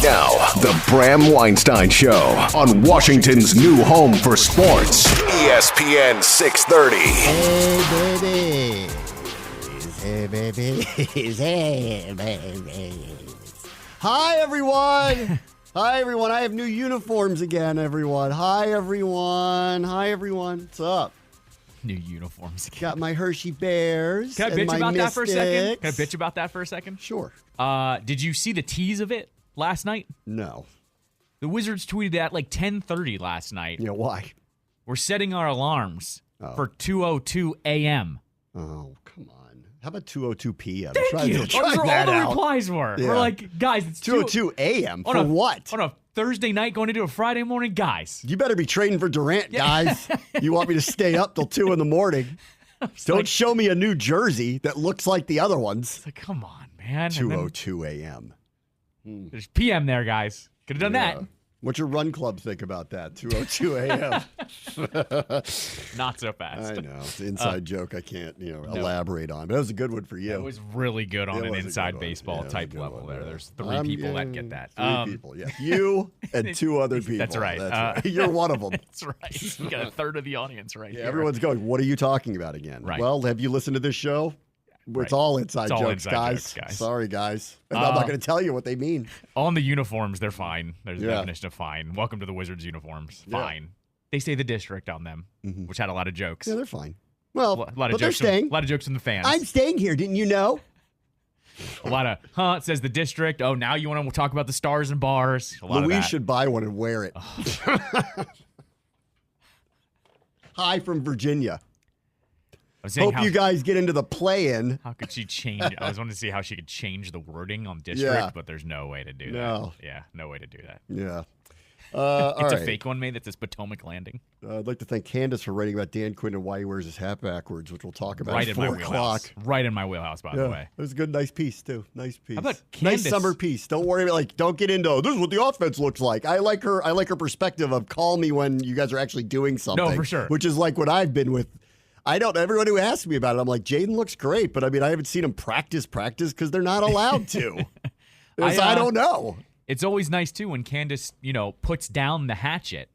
Now, the Bram Weinstein Show on Washington's new home for sports, ESPN 630. Hey, baby. Hey, baby. Hi, everyone. Hi, everyone. I have new uniforms again, everyone. Hi, everyone. What's up? New uniforms again. Got my Hershey Bears. Can I bitch about that for a second? Can I bitch about that for a second? Sure. Did you see the tease of it last night? No. The Wizards tweeted at like 10:30 last night. Yeah, why? We're setting our alarms for 2:02 a.m. Oh, come on. How about 2:02 p.m.? Thank you. Those are all the replies were. Yeah. We're like, guys, it's 2:02 a.m. For what? On a Thursday night going into a Friday morning, guys. You better be trading for Durant, guys. You want me to stay up till 2 in the morning? Don't show me a new jersey that looks like the other ones. It's like, come on, man. 2:02 a.m. There's PM there, guys. Could have done that. What's your run club think about that? 2:02 a.m. Not so fast. I know. It's an inside joke I can't, elaborate on. But it was a good one for you. It was really good on an inside baseball type level there. There's three people that get that. Three people, yeah. You and two other people. That's right. That's right. You're one of them. That's right. You got a third of the audience right here. Everyone's going, what are you talking about again? Right. Well, have you listened to this show? It's all inside jokes, guys. Sorry, guys. And I'm not going to tell you what they mean. On the uniforms, they're fine. There's a definition of fine. Welcome to the Wizards uniforms. Fine. Yeah. They say the district on them, which had a lot of jokes. Yeah, they're fine. Well, a lot of jokes. They're staying. A lot of jokes from the fans. I'm staying here. Didn't you know? A lot of, it says the district. Oh, now you want to talk about the stars and bars. Louise should buy one and wear it. Hi from Virginia. Hope you guys get into the play-in. How could she change? I was wanting to see how she could change the wording on district, but there's no way to do that. Yeah, no way to do that. Yeah. It's a fake one made that says Potomac Landing. I'd like to thank Candace for writing about Dan Quinn and why he wears his hat backwards, which we'll talk about at 4 o'clock. Right in my wheelhouse, by the way. It was a good, nice piece, too. Nice piece. How about Candace? Nice summer piece. Don't worry about, don't get into, this is what the offense looks like. I like her perspective of call me when you guys are actually doing something. No, for sure. Which is like what I've been with. Everyone who asks me about it, I'm like, Jaden looks great, but I haven't seen him practice because they're not allowed to. I don't know. It's always nice, too, when Candace, puts down the hatchet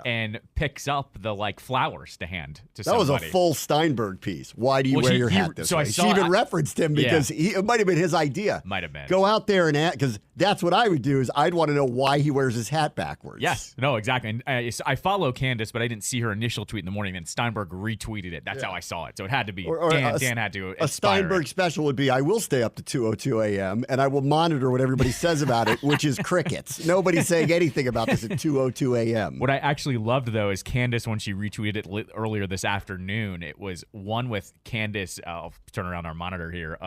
and picks up the, flowers to hand to somebody. That was a full Steinberg piece. Why do you wear your hat this way? She even referenced him because it might have been his idea. Might have been. Go out there and because that's what I would do is I'd want to know why he wears his hat backwards. Yes. No, exactly. And I follow Candace, but I didn't see her initial tweet in the morning. Then Steinberg retweeted it. That's how I saw it. So it had to be Dan had to a Steinberg special would be, I will stay up to 2:02 a.m. and I will monitor what everybody says about it, which is crickets. Nobody's saying anything about this at 2:02 a.m. What I actually loved, though, is Candace, when she retweeted it earlier this afternoon, it was one with Candace, I'll turn around our monitor here,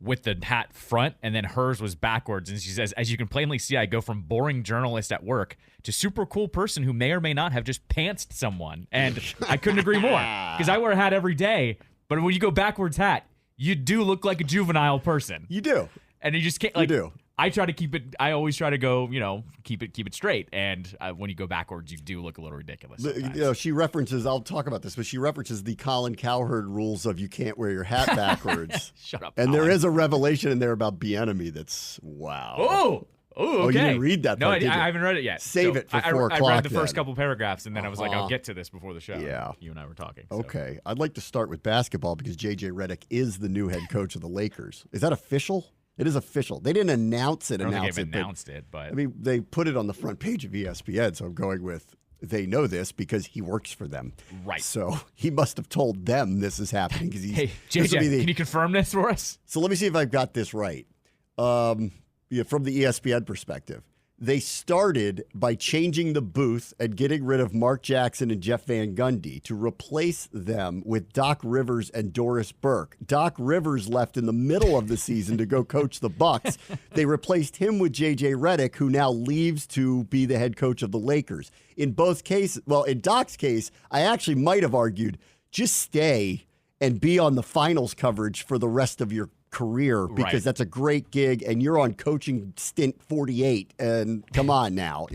with the hat front, and then hers was backwards. And she says, as you can plainly see, I go from boring journalist at work to super cool person who may or may not have just pantsed someone. And I couldn't agree more, because I wear a hat every day, but when you go backwards hat, you do look like a juvenile person. You do. And you just can't, you do. I try to keep it. I always try to go, keep it straight. And when you go backwards, you do look a little ridiculous. She references. I'll talk about this, but she references the Colin Cowherd rules of you can't wear your hat backwards. Shut up. And Colin. There is a revelation in there about Bieniemy that's wow. Oh, okay. You didn't read that? No, part, I haven't read it yet. Save it for 4 o'clock. I read the first couple paragraphs, and then I was like, I'll get to this before the show. Yeah. You and I were talking. So. Okay. I'd like to start with basketball because JJ Redick is the new head coach of the Lakers. Is that official? It is official. They didn't announce it. I don't think they've announced it, but they put it on the front page of ESPN. So I'm going with they know this because he works for them. Right. So he must have told them this is happening because Hey, JJ, can you confirm this for us? So let me see if I've got this right. From the ESPN perspective. They started by changing the booth and getting rid of Mark Jackson and Jeff Van Gundy to replace them with Doc Rivers and Doris Burke. Doc Rivers left in the middle of the season to go coach the Bucks. They replaced him with JJ Redick, who now leaves to be the head coach of the Lakers. In both cases, well, in Doc's case, I actually might have argued, just stay and be on the finals coverage for the rest of your career because that's a great gig and you're on coaching stint 48 and come on now,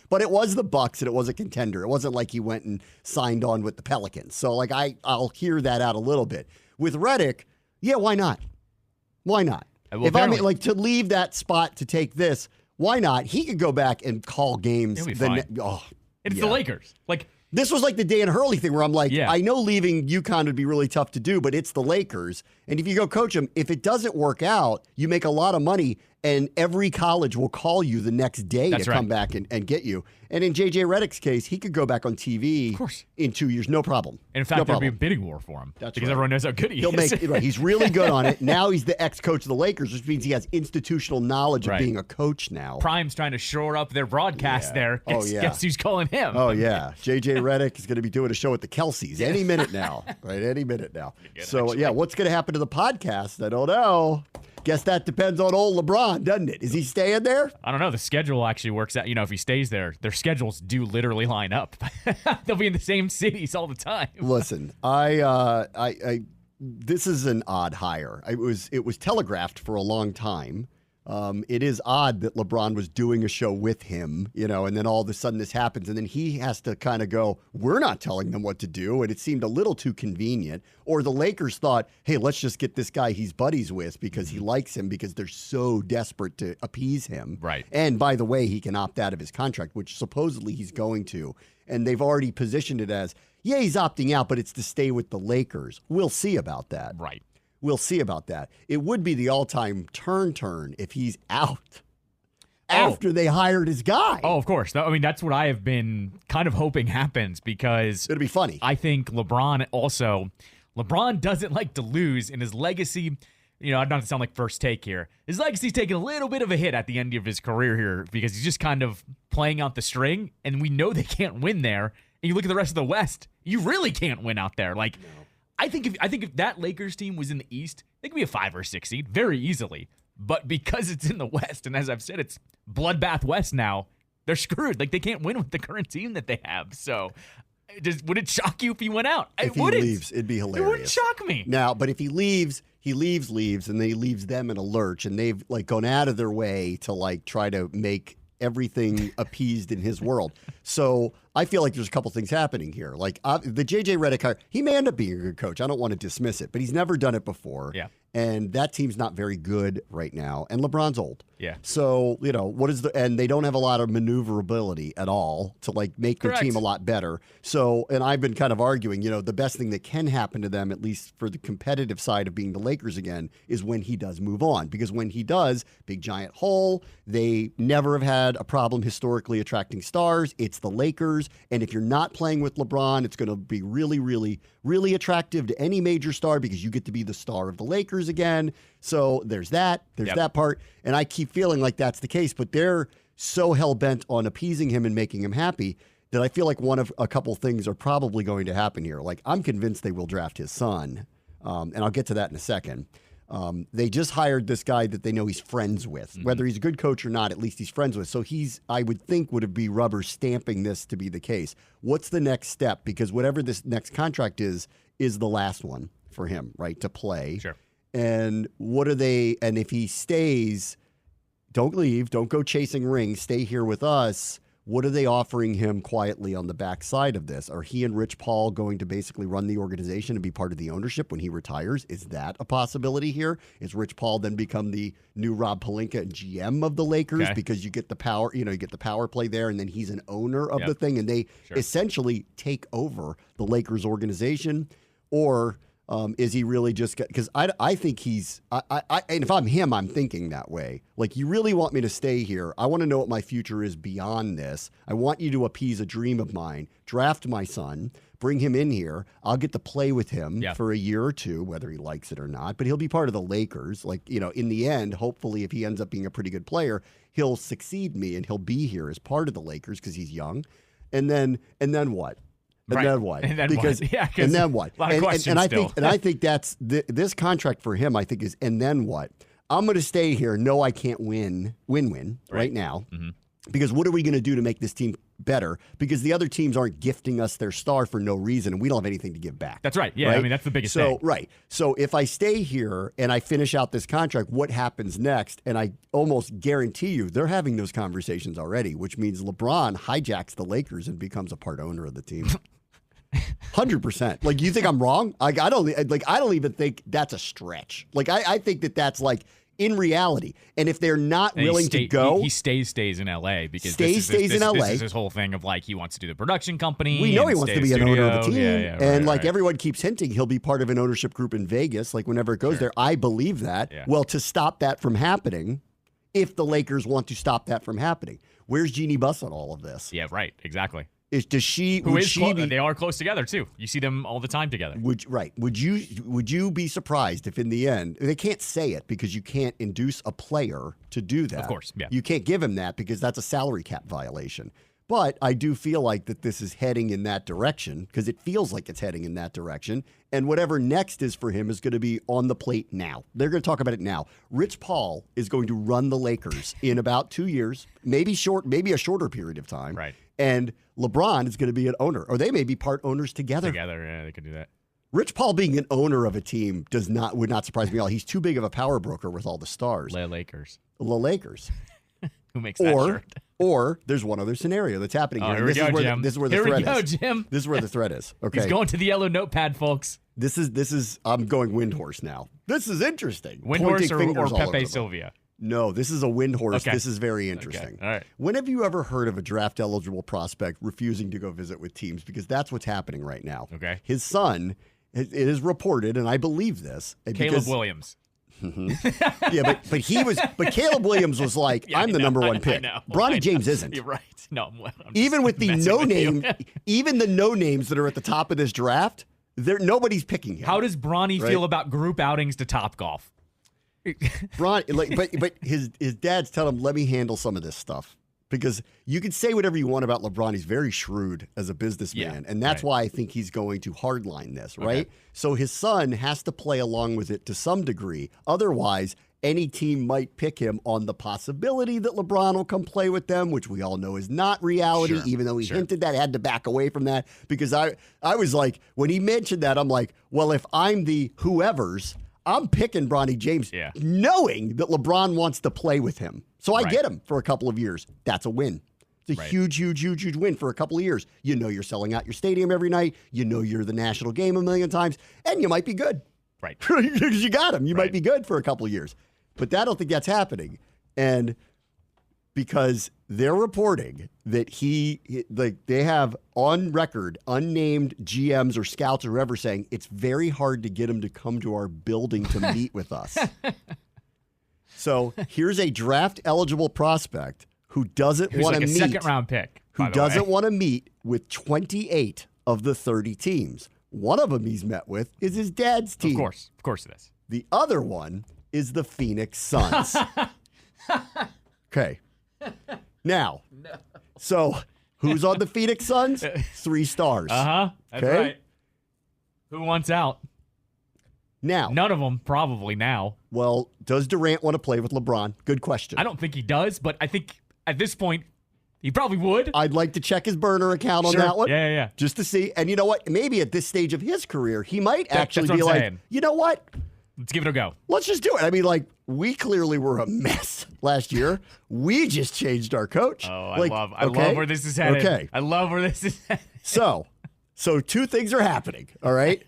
but it was the Bucks and it was a contender. It wasn't like he went and signed on with the Pelicans. So I'll hear that out a little bit. With Redick, why not? Why not? Well, if to leave that spot to take this, Why not? He could go back and call games. It'll be fine. It's the Lakers. Like, this was like the Dan Hurley thing where I'm like, Yeah. I know leaving UConn would be really tough to do, but it's the Lakers. And if you go coach them, if it doesn't work out, you make a lot of money, and every college will call you the next day That's to right. come back and get you. And in JJ Redick's case, he could go back on TV Of course. in 2 years, no problem. And in fact, No there'll be a problem. bidding war for him. That's because right. everyone knows how good he He'll is. make right. He's really good on it. Now he's the ex-coach of the Lakers, which means he has institutional knowledge of Right. being a coach now. Prime's trying to shore up their broadcast there. Oh, Guess, yeah. guess who's calling him? Oh, yeah. JJ Redick is going to be doing a show at the Kelseys any minute now. Right? Any minute now. So, actually. yeah, what's going to happen to the podcast? I don't know. Guess that depends on old LeBron, doesn't it? Is he staying there? I don't know. The schedule actually works out. You know, if he stays there, their schedules do literally line up. They'll be in the same cities all the time. Listen, this is an odd hire. It was telegraphed for a long time. It is odd that LeBron was doing a show with him, and then all of a sudden this happens, and then he has to kind of go, we're not telling them what to do, and it seemed a little too convenient. Or the Lakers thought, hey, let's just get this guy he's buddies with because he likes him because they're so desperate to appease him. Right. And by the way, he can opt out of his contract, which supposedly he's going to. And they've already positioned it as, yeah, he's opting out, but it's to stay with the Lakers. We'll see about that. Right. We'll see about that. It would be the all-time turn if he's out after they hired his guy. Oh, of course. I mean, that's what I have been kind of hoping happens because It'll be funny. I think LeBron doesn't like to lose, and his legacy, not to sound like first take here, his legacy's taking a little bit of a hit at the end of his career here because he's just kind of playing out the string, and we know they can't win there. And you look at the rest of the West, you really can't win out there. Like, no. I think if that Lakers team was in the East, they could be a 5 or 6 seed very easily. But because it's in the West, and as I've said, it's bloodbath West now, they're screwed. Like, they can't win with the current team that they have. So, would it shock you if he went out? If he leaves, it'd be hilarious. It wouldn't shock me. Now, but if he leaves, and then he leaves them in a lurch, and they've gone out of their way to try to make everything appeased in his world. So I feel like there's a couple things happening here. The JJ Redick hire, he may end up being a good coach. I don't want to dismiss it, but he's never done it before. Yeah. And that team's not very good right now. And LeBron's old. Yeah. So, and they don't have a lot of maneuverability at all to make their team a lot better. So, and I've been kind of arguing, the best thing that can happen to them, at least for the competitive side of being the Lakers again, is when he does move on. Because when he does, big giant hole, they never have had a problem historically attracting stars. It's the Lakers. And if you're not playing with LeBron, it's going to be really, really, really attractive to any major star because you get to be the star of the Lakers again. So there's that. There's that part. And I keep feeling like that's the case, but they're so hell-bent on appeasing him and making him happy that I feel like one of a couple things are probably going to happen here. I'm convinced they will draft his son, and I'll get to that in a second. They just hired this guy that they know he's friends with. Mm-hmm. Whether he's a good coach or not, at least he's friends with. So I would think, would be rubber stamping this to be the case. What's the next step? Because whatever this next contract is the last one for him, right, to play. Sure. And and if he stays, don't leave, don't go chasing rings, stay here with us. What are they offering him quietly on the backside of this? Are he and Rich Paul going to basically run the organization and be part of the ownership when he retires? Is that a possibility here? Is Rich Paul then become the new Rob Pelinka and GM of the Lakers because you get the power, you get the power play there, and then he's an owner of the thing, and they essentially take over the Lakers organization? Or is he really just because I think he's and if I'm him, I'm thinking that way. You really want me to stay here. I want to know what my future is beyond this. I want you to appease a dream of mine. Draft my son, bring him in here. I'll get to play with him for a year or two, whether he likes it or not. But he'll be part of the Lakers. In the end, hopefully, if he ends up being a pretty good player, he'll succeed me and he'll be here as part of the Lakers because he's young. And then what? And then what? And then because what? Yeah, and then what? A lot of questions I think that's this contract for him. I think is and then what? I'm going to stay here. No, I can't win right now. Mm-hmm. Because what are we going to do to make this team better? Because the other teams aren't gifting us their star for no reason, and we don't have anything to give back. That's right. Yeah, right? I mean, that's the biggest thing. Right. So if I stay here and I finish out this contract, what happens next? And I almost guarantee you they're having those conversations already, which means LeBron hijacks the Lakers and becomes a part owner of the team. 100%. You think I'm wrong? I don't even think that's a stretch. I think that's in reality. And if they're not willing to go, he stays in LA because stays in LA. This is his whole thing of like he wants to do the production company. We know he wants to be an owner of the team, and right. everyone keeps hinting he'll be part of an ownership group in Vegas. Like whenever it goes there, I believe that. Yeah. Well, to stop that from happening, if the Lakers want to stop that from happening, where's Jeannie Buss on all of this? Yeah, right, exactly. They are close together too. You see them all the time together. Would you be surprised if in the end they can't say it because you can't induce a player to do that? Of course, yeah. You can't give him that because that's a salary cap violation. But I do feel like that this is heading in that direction because it feels like it's heading in that direction. And whatever next is for him is going to be on the plate now. They're going to talk about it now. Rich Paul is going to run the Lakers in about 2 years, maybe a shorter period of time. Right. And LeBron is going to be an owner, or they may be part owners together. Yeah, they could do that. Rich Paul being an owner of a team would not surprise me at all. He's too big of a power broker with all the stars. The Lakers. Who makes that shirt? Or there's one other scenario that's happening here. Here we go, Jim. This is where the thread is. Jim. This is where the thread is. Okay. He's going to the yellow notepad, folks. This is. I'm going Windhorse now. This is interesting. Windhorse or Pepe Sylvia? No, this is a Windhorse. Okay. This is very interesting. Okay. All right. When have you ever heard of a draft-eligible prospect refusing to go visit with teams? Because that's what's happening right now. Okay. His son, it is reported, and I believe this. Caleb Williams. Yeah, but Caleb Williams was like, I'm the number one pick. Bronny James isn't. You're right. No, even with the even the no names that are at the top of this draft, nobody's picking him. How does Bronny feel about group outings to Topgolf? But his dad's telling him, let me handle some of this stuff. Because you can say whatever you want about LeBron. He's very shrewd as a businessman. And that's why I think he's going to hardline this, right? Okay. So his son has to play along with it to some degree. Otherwise, any team might pick him on the possibility that LeBron will come play with them, which we all know is not reality, even though he hinted that, had to back away from that. Because I was like, when he mentioned that, I'm like, well, if I'm the whoever's, I'm picking Bronny James knowing that LeBron wants to play with him. So I get him for a couple of years. That's a win. It's a huge win for a couple of years. You know you're selling out your stadium every night. You know you're the national game a million times. And you might be good. Right. Because you got him. You might be good for a couple of years. But I don't think that's happening. And because they're reporting that they have on record unnamed GMs or scouts or whoever saying it's very hard to get him to come to our building to meet with us. So here's a draft eligible prospect who doesn't want to meet. A second round pick. Who doesn't want to meet with 28 of the 30 teams. One of them he's met with is his dad's team. Of course it is. The other one is the Phoenix Suns. Okay. Now, so who's on the Phoenix Suns? 3 stars. That's right. Who wants out? Now. None of them, probably now. Well, does Durant want to play with LeBron? Good question. I don't think he does, but I think at this point, he probably would. I'd like to check his burner account on that one. Yeah. Just to see. And you know what? Maybe at this stage of his career, he might actually be like, you know what? Let's give it a go. Let's just do it. I mean, like, we clearly were a mess last year. We just changed our coach. Oh, I love where this is headed. Okay. I love where this is headed. So 2 things are happening, all right?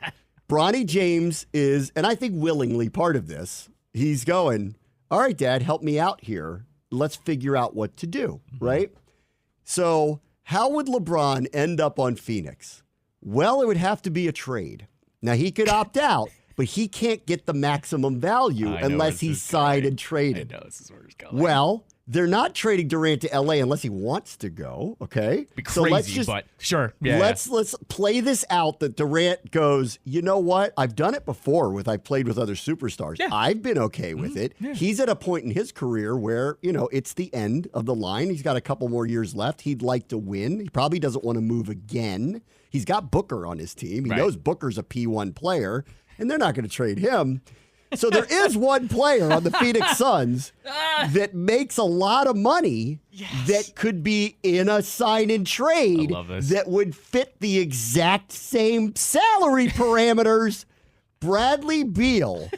Bronny James is, and I think willingly part of this, he's going, all right, Dad, help me out here. Let's figure out what to do, right? So how would LeBron end up on Phoenix? Well, it would have to be a trade. Now, he could opt out, but he can't get the maximum value unless he's signed and traded. I know this is where it's going. Well, they're not trading Durant to LA unless he wants to go, okay? Be crazy, but sure. Yeah, let's play this out that Durant goes, you know what? I've done it before I've played with other superstars. Yeah. I've been okay with it. Yeah. He's at a point in his career where, it's the end of the line. He's got a couple more years left. He'd like to win. He probably doesn't want to move again. He's got Booker on his team. He knows Booker's a P1 player, and they're not going to trade him. So there is one player on the Phoenix Suns that makes a lot of money that could be in a sign and trade that would fit the exact same salary parameters. Bradley Beal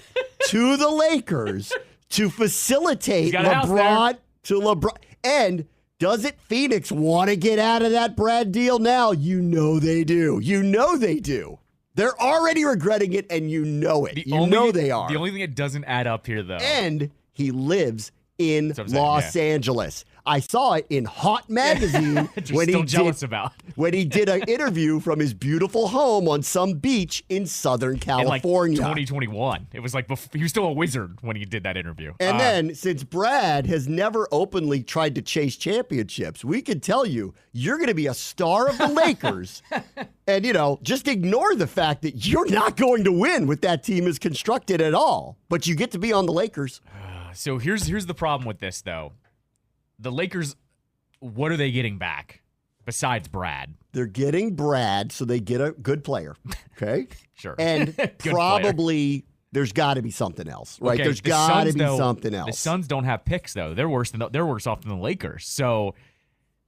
to the Lakers to facilitate LeBron to LeBron. And doesn't Phoenix want to get out of that Brad deal now? You know they do. They're already regretting it, and you know it. They are. The only thing that doesn't add up here, though. And he lives in That's what I'm Los saying, Angeles. I saw it in Hot Magazine when he did an interview from his beautiful home on some beach in Southern California. In 2021. It was like he was still a wizard when he did that interview. And then, since Brad has never openly tried to chase championships, we can tell you, you're going to be a star of the Lakers. And, just ignore the fact that you're not going to win with that team as constructed at all. But you get to be on the Lakers. So here's the problem with this, though. The Lakers, what are they getting back besides Brad? They're getting Brad, so they get a good player, okay? Sure. And probably there's got to be something else, right? Okay, There's got to be something else. The Suns don't have picks, though. They're worse off than the Lakers. So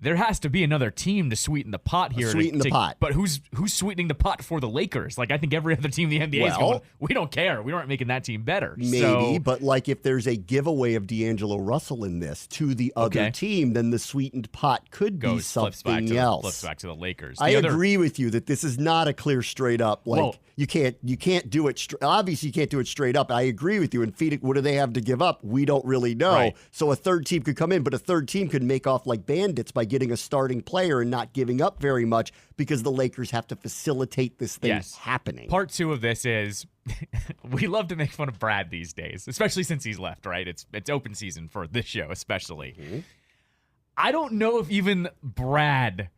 there has to be another team to sweeten the pot here. Sweeten the pot. But who's sweetening the pot for the Lakers? Like, I think every other team in the NBA is going, we don't care. We aren't making that team better. Maybe, but like if there's a giveaway of D'Angelo Russell in this to the other team, then the sweetened pot could be something else. Flips back to the Lakers. I agree with you that this is not a clear straight up, you can't do it. Obviously, you can't do it straight up. I agree with you. And Phoenix, what do they have to give up? We don't really know. Right. So a third team could come in, but a third team could make off like bandits by getting a starting player and not giving up very much because the Lakers have to facilitate this thing happening. Part two of this is we love to make fun of Brad these days, especially since he's left, right? It's open season for this show, especially. Mm-hmm. I don't know if even Brad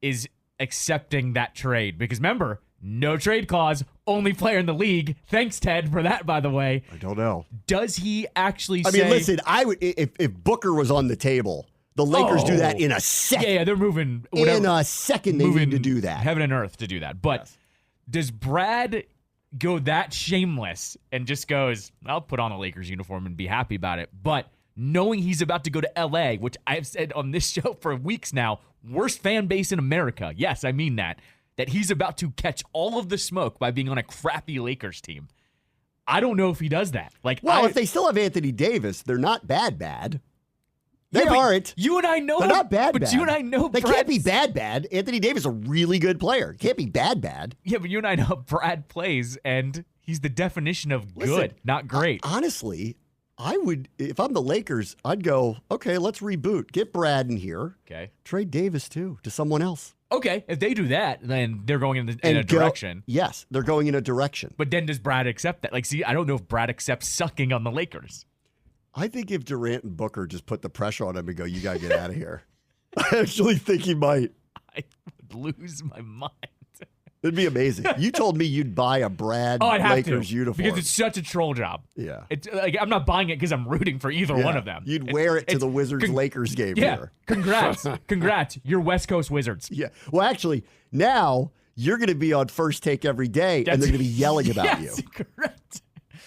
is accepting that trade because remember, no trade clause, only player in the league. Thanks, Ted, for that, by the way. I don't know. Does he actually say... I mean, listen, I would if Booker was on the table, the Lakers do that in a second. Yeah, they're moving... In a second, they need to do that. Heaven and earth to do that. But does Brad go that shameless and just goes, I'll put on a Lakers uniform and be happy about it, but knowing he's about to go to L.A., which I've said on this show for weeks now, worst fan base in America. Yes, I mean that he's about to catch all of the smoke by being on a crappy Lakers team. I don't know if he does that. If they still have Anthony Davis, they're not bad. They aren't. You and I know they're not bad. But you and I know they can't be bad. Anthony Davis is a really good player. Can't be bad. Yeah, but you and I know Brad plays, and he's the definition of good, not great. Honestly, I would, if I'm the Lakers, I'd go, okay, let's reboot. Get Brad in here. Okay. Trade Davis, too, to someone else. Okay, if they do that, then they're going in a direction. Yes, they're going in a direction. But then does Brad accept that? I don't know if Brad accepts sucking on the Lakers. I think if Durant and Booker just put the pressure on him and go, you got to get out of here. I actually think he might. I would lose my mind. It'd be amazing. You told me you'd buy a Brad Lakers uniform. Because it's such a troll job. Yeah. It's I'm not buying it because I'm rooting for either one of them. You'd wear it to the Wizards-Lakers game here. Congrats. You're West Coast Wizards. Yeah. Well, actually, now you're going to be on First Take every day, and they're going to be yelling about you. Correct.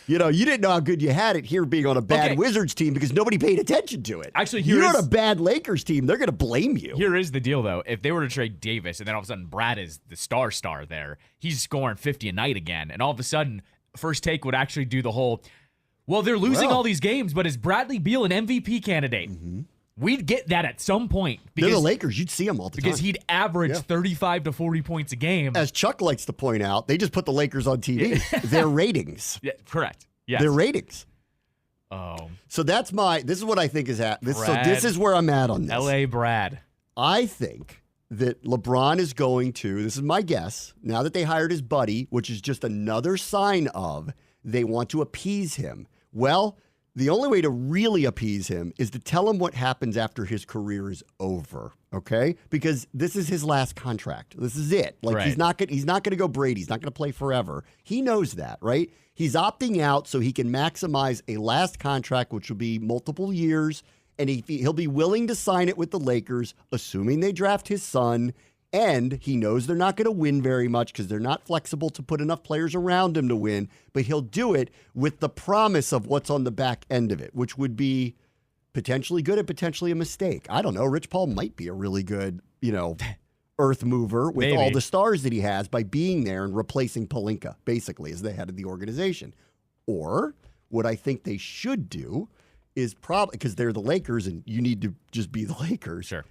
You didn't know how good you had it here being on a bad Wizards team because nobody paid attention to it. Actually, you're on a bad Lakers team. They're going to blame you. Here is the deal, though. If they were to trade Davis and then all of a sudden Brad is the star there, he's scoring 50 a night again. And all of a sudden, First Take would actually do the whole, they're losing all these games, but is Bradley Beal an MVP candidate? Mm-hmm. We'd get that at some point. They're the Lakers. You'd see them all the time. Because he'd average 35 to 40 points a game. As Chuck likes to point out, they just put the Lakers on TV. Their ratings. Yeah, correct. Yes. Their ratings. Oh. So this is what I think is happening. So this is where I'm at on this. L.A. Brad. I think that LeBron is going to, this is my guess, now that they hired his buddy, which is just another sign of they want to appease him. Well, the only way to really appease him is to tell him what happens after his career is over, okay? Because this is his last contract. This is it. He's not going to go Brady. He's not going to play forever. He knows that, right? He's opting out so he can maximize a last contract, which will be multiple years, and he'll be willing to sign it with the Lakers, assuming they draft his son. And he knows they're not going to win very much because they're not flexible to put enough players around him to win. But he'll do it with the promise of what's on the back end of it, which would be potentially good and potentially a mistake. I don't know. Rich Paul might be a really good, earth mover with all the stars that he has by being there and replacing Pelinka, basically, as the head of the organization. Or what I think they should do is probably, because they're the Lakers and you need to just be the Lakers, sure,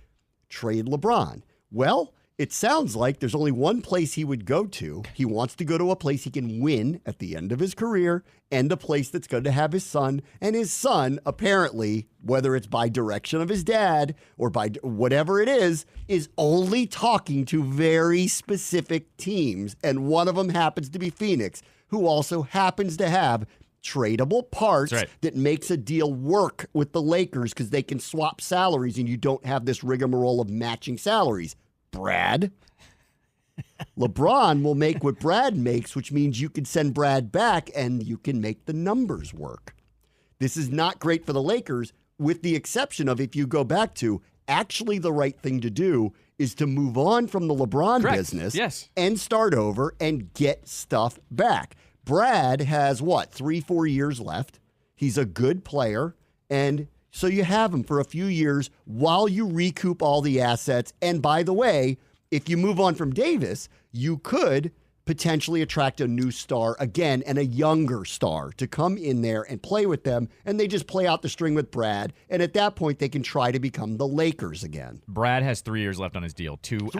trade LeBron. Well, it sounds like there's only one place he would go to. He wants to go to a place he can win at the end of his career and a place that's going to have his son. And his son, apparently, whether it's by direction of his dad or by whatever it is only talking to very specific teams. And one of them happens to be Phoenix, who also happens to have tradable parts that makes a deal work with the Lakers because they can swap salaries and you don't have this rigmarole of matching salaries. Brad. LeBron will make what Brad makes, which means you can send Brad back and you can make the numbers work. This is not great for the Lakers, with the exception of if you go back to actually the right thing to do is to move on from the LeBron business and start over and get stuff back. Brad has, 3-4 years left. He's a good player, and so you have him for a few years while you recoup all the assets. And by the way, if you move on from Davis, you could potentially attract a new star again and a younger star to come in there and play with them. And they just play out the string with Brad. And at that point, they can try to become the Lakers again. Brad has 3 years left on his deal. 2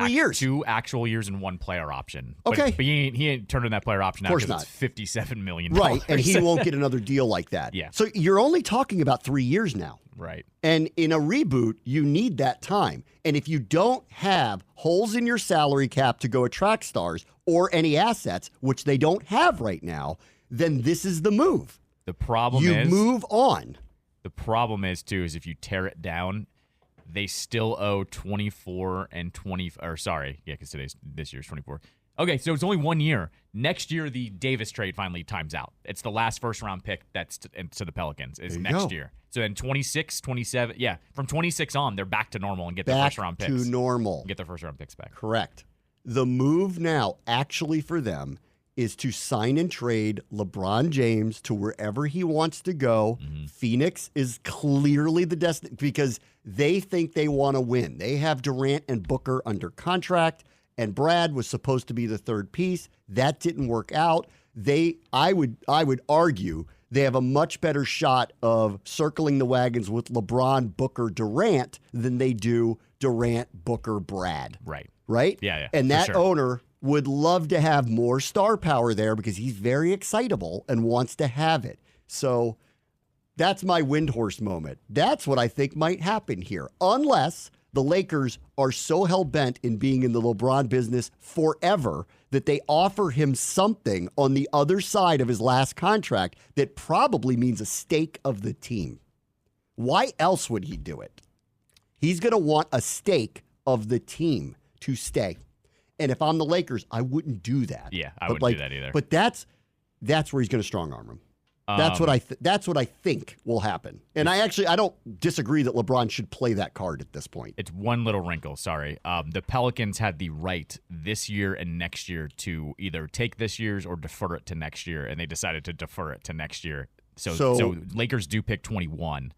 actual years and 1 player option. Okay. But he ain't turning that player option out because it's $57 million. Right. And he won't get another deal like that. Yeah. So you're only talking about 3 years now. Right. And in a reboot, you need that time. And if you don't have holes in your salary cap to go attract stars or any assets, which they don't have right now, then this is the move. The problem you is... move on. The problem is, too, is if you tear it down, they still owe 24 and 20... Or sorry, yeah, because this year's 24. Okay, so it's only 1 year. Next year, the Davis trade finally times out. It's the last first-round pick that's to the Pelicans is next year. So then 26, 27, from 26 on, they're back to normal and get their first-round picks. Back to normal. Get their first-round picks back. Correct. The move now, actually for them, is to sign and trade LeBron James to wherever he wants to go. Mm-hmm. Phoenix is clearly the destination because they think they want to win. They have Durant and Booker under contract. And Brad was supposed to be the third piece. That didn't work out. I would argue they have a much better shot of circling the wagons with LeBron, Booker, Durant than they do Durant, Booker, Brad. Right? Yeah. And that owner would love to have more star power there because he's very excitable and wants to have it. So that's my Windhorse moment. That's what I think might happen here. Unless the Lakers are so hell-bent in being in the LeBron business forever that they offer him something on the other side of his last contract that probably means a stake of the team. Why else would he do it? He's going to want a stake of the team to stay. And if I'm the Lakers, I wouldn't do that. Yeah, I wouldn't do that either. But that's where he's going to strong-arm him. That's what I think will happen. And I don't disagree that LeBron should play that card at this point. It's one little wrinkle, sorry. The Pelicans had the right this year and next year to either take this year's or defer it to next year, and they decided to defer it to next year. So Lakers do pick 21.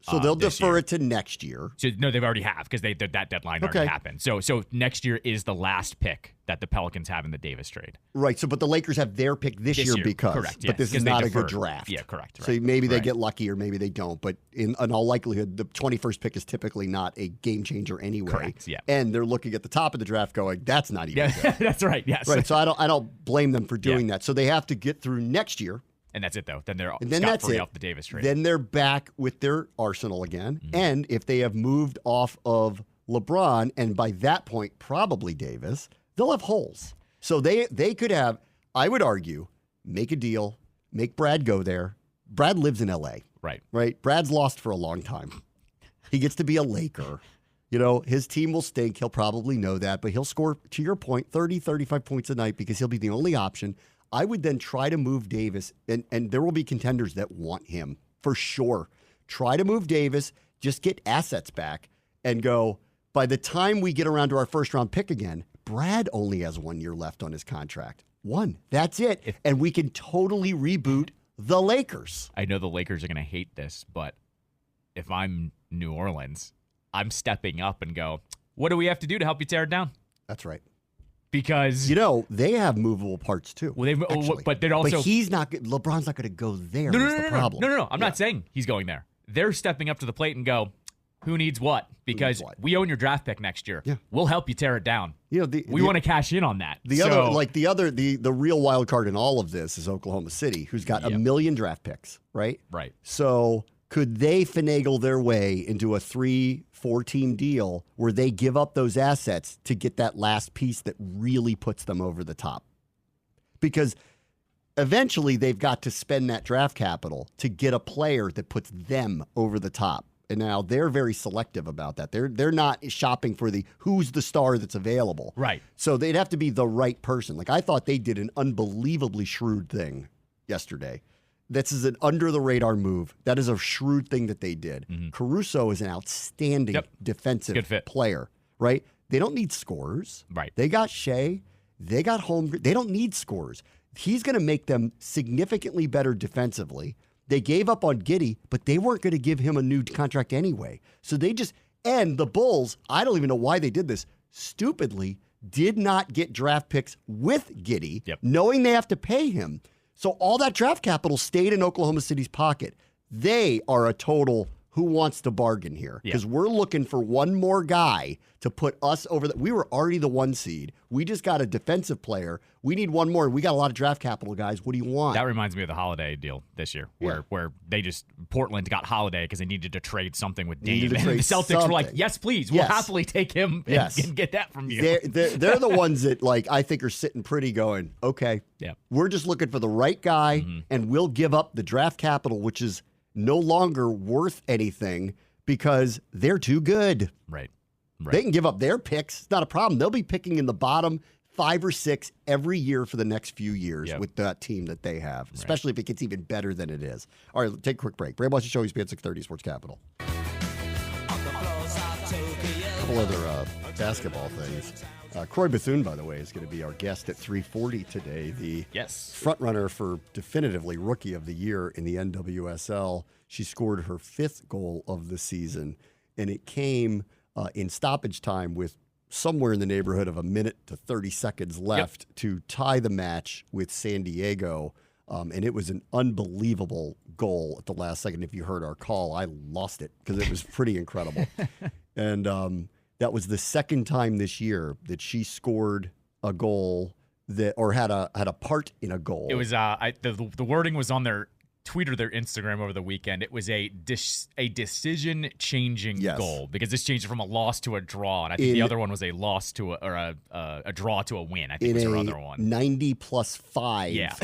So they'll defer it to next year. So no, they've already have because that deadline already happened. So next year is the last pick that the Pelicans have in the Davis trade. Right. So, but the Lakers have their pick this year because, correct. But this is not a good draft. Yeah, correct. So maybe they get lucky or maybe they don't. But in all likelihood, the 21st pick is typically not a game changer anyway. Correct. Yeah. And they're looking at the top of the draft, going, "That's not even good." That's right. Yes. Right. So I don't blame them for doing that. So they have to get through next year. And that's it, though. Then they're scot-free off the Davis trade. Then they're back with their arsenal again. Mm-hmm. And if they have moved off of LeBron, and by that point, probably Davis, they'll have holes. So they could have, I would argue, make a deal, make Brad go there. Brad lives in L.A. Right? Brad's lost for a long time. He gets to be a Laker. You know, his team will stink. He'll probably know that. But he'll score, to your point, 30, 35 points a night because he'll be the only option. I would then try to move Davis, and there will be contenders that want him for sure. Try to move Davis, just get assets back, and go, by the time we get around to our first-round pick again, Brad only has 1 year left on his contract. One. That's it. And we can totally reboot the Lakers. I know the Lakers are going to hate this, but if I'm New Orleans, I'm stepping up and go, what do we have to do to help you tear it down? That's right. Because they have movable parts too. Well, but they're also. But he's not. LeBron's not going to go there. No, the problem. No. I'm not saying he's going there. They're stepping up to the plate and go, who needs what, because we own your draft pick next year. Yeah. We'll help you tear it down. We want to cash in on that. The real wild card in all of this is Oklahoma City, who's got a million draft picks, right? Right. So could they finagle their way into a 3-4 team deal where they give up those assets to get that last piece that really puts them over the top? Because eventually they've got to spend that draft capital to get a player that puts them over the top. And now they're very selective about that. They're not shopping for who's the star that's available. Right. So they'd have to be the right person. Like, I thought they did an unbelievably shrewd thing yesterday. This is an under-the-radar move. That is a shrewd thing that they did. Mm-hmm. Caruso is an outstanding defensive player, right? They don't need scorers. Right. They got Shea. They got Holmgren. They don't need scorers. He's going to make them significantly better defensively. They gave up on Giddey, but they weren't going to give him a new contract anyway. So they just, and the Bulls, I don't even know why they did this, stupidly did not get draft picks with Giddey, knowing they have to pay him. So all that draft capital stayed in Oklahoma City's pocket. They are a total who wants to bargain here, because we're looking for one more guy to put us over. We were already the 1 seed. We just got a defensive player. We need one more. We got a lot of draft capital, guys. What do you want? That reminds me of the Holiday deal this year, where they just, Portland got Holiday because they needed to trade something with Dame. And the Celtics were like, yes, please. We'll happily take him and get that from you. They're the ones that, like, I think are sitting pretty going, okay, we're just looking for the right guy, and we'll give up the draft capital, which is no longer worth anything because they're too good. Right. They can give up their picks. It's not a problem. They'll be picking in the bottom 5 or 6 every year for the next few years with that team that they have, especially if it gets even better than it is. All right, take a quick break. Bram Watson Show, ESPN 630 Sports Capital. A couple other basketball things. Croix Bethune, by the way, is going to be our guest at 3:40 today. The front runner for definitively Rookie of the Year in the NWSL. She scored her 5th goal of the season, and it came in stoppage time with somewhere in the neighborhood of a minute to 30 seconds left to tie the match with San Diego. And it was an unbelievable goal at the last second. If you heard our call, I lost it because it was pretty incredible. And that was the second time this year that she scored a goal or had a part in a goal. It was the wording was on their tweet or their Instagram over the weekend. It was a decision-changing goal, because this changed from a loss to a draw, and I think the other one was a loss to a draw to a win. I think was her other one. 90+5. Yeah,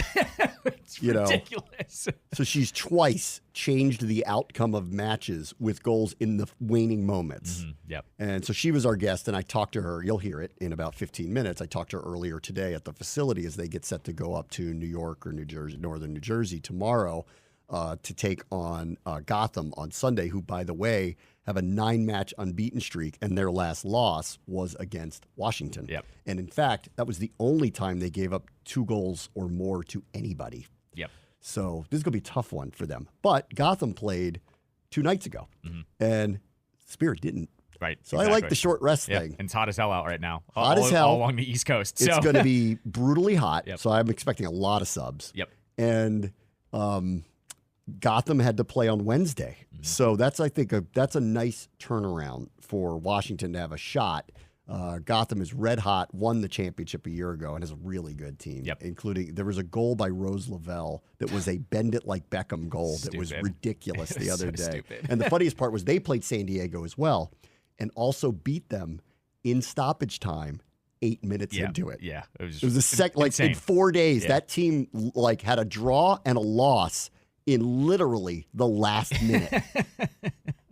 it's ridiculous. So she's twice changed the outcome of matches with goals in the waning moments. Yep. And so she was our guest, and I talked to her. You'll hear it in about 15 minutes. I talked to her earlier today at the facility as they get set to go up to New York or New Jersey, northern New Jersey tomorrow to take on Gotham on Sunday, who, by the way, have a 9-match unbeaten streak, and their last loss was against Washington. Yep. And in fact, that was the only time they gave up 2 goals or more to anybody. Yep. So this is going to be a tough one for them. But Gotham played 2 nights ago, and Spirit didn't. Right. So exactly. I like the short rest thing. And it's hot as hell out right now. Hot as hell. All along the East Coast. It's going to be brutally hot, so I'm expecting a lot of subs. Yep. And Gotham had to play on Wednesday. So that's, I think, that's a nice turnaround for Washington to have a shot. Gotham is red hot, won the championship a year ago, and is a really good team, including there was a goal by Rose Lavelle that was a bend it like Beckham goal that was ridiculous the other day. Stupid. And the funniest part was they played San Diego as well and also beat them in stoppage time 8 minutes into it. Yeah. It was a like in 4 days, that team like had a draw and a loss in literally the last minute.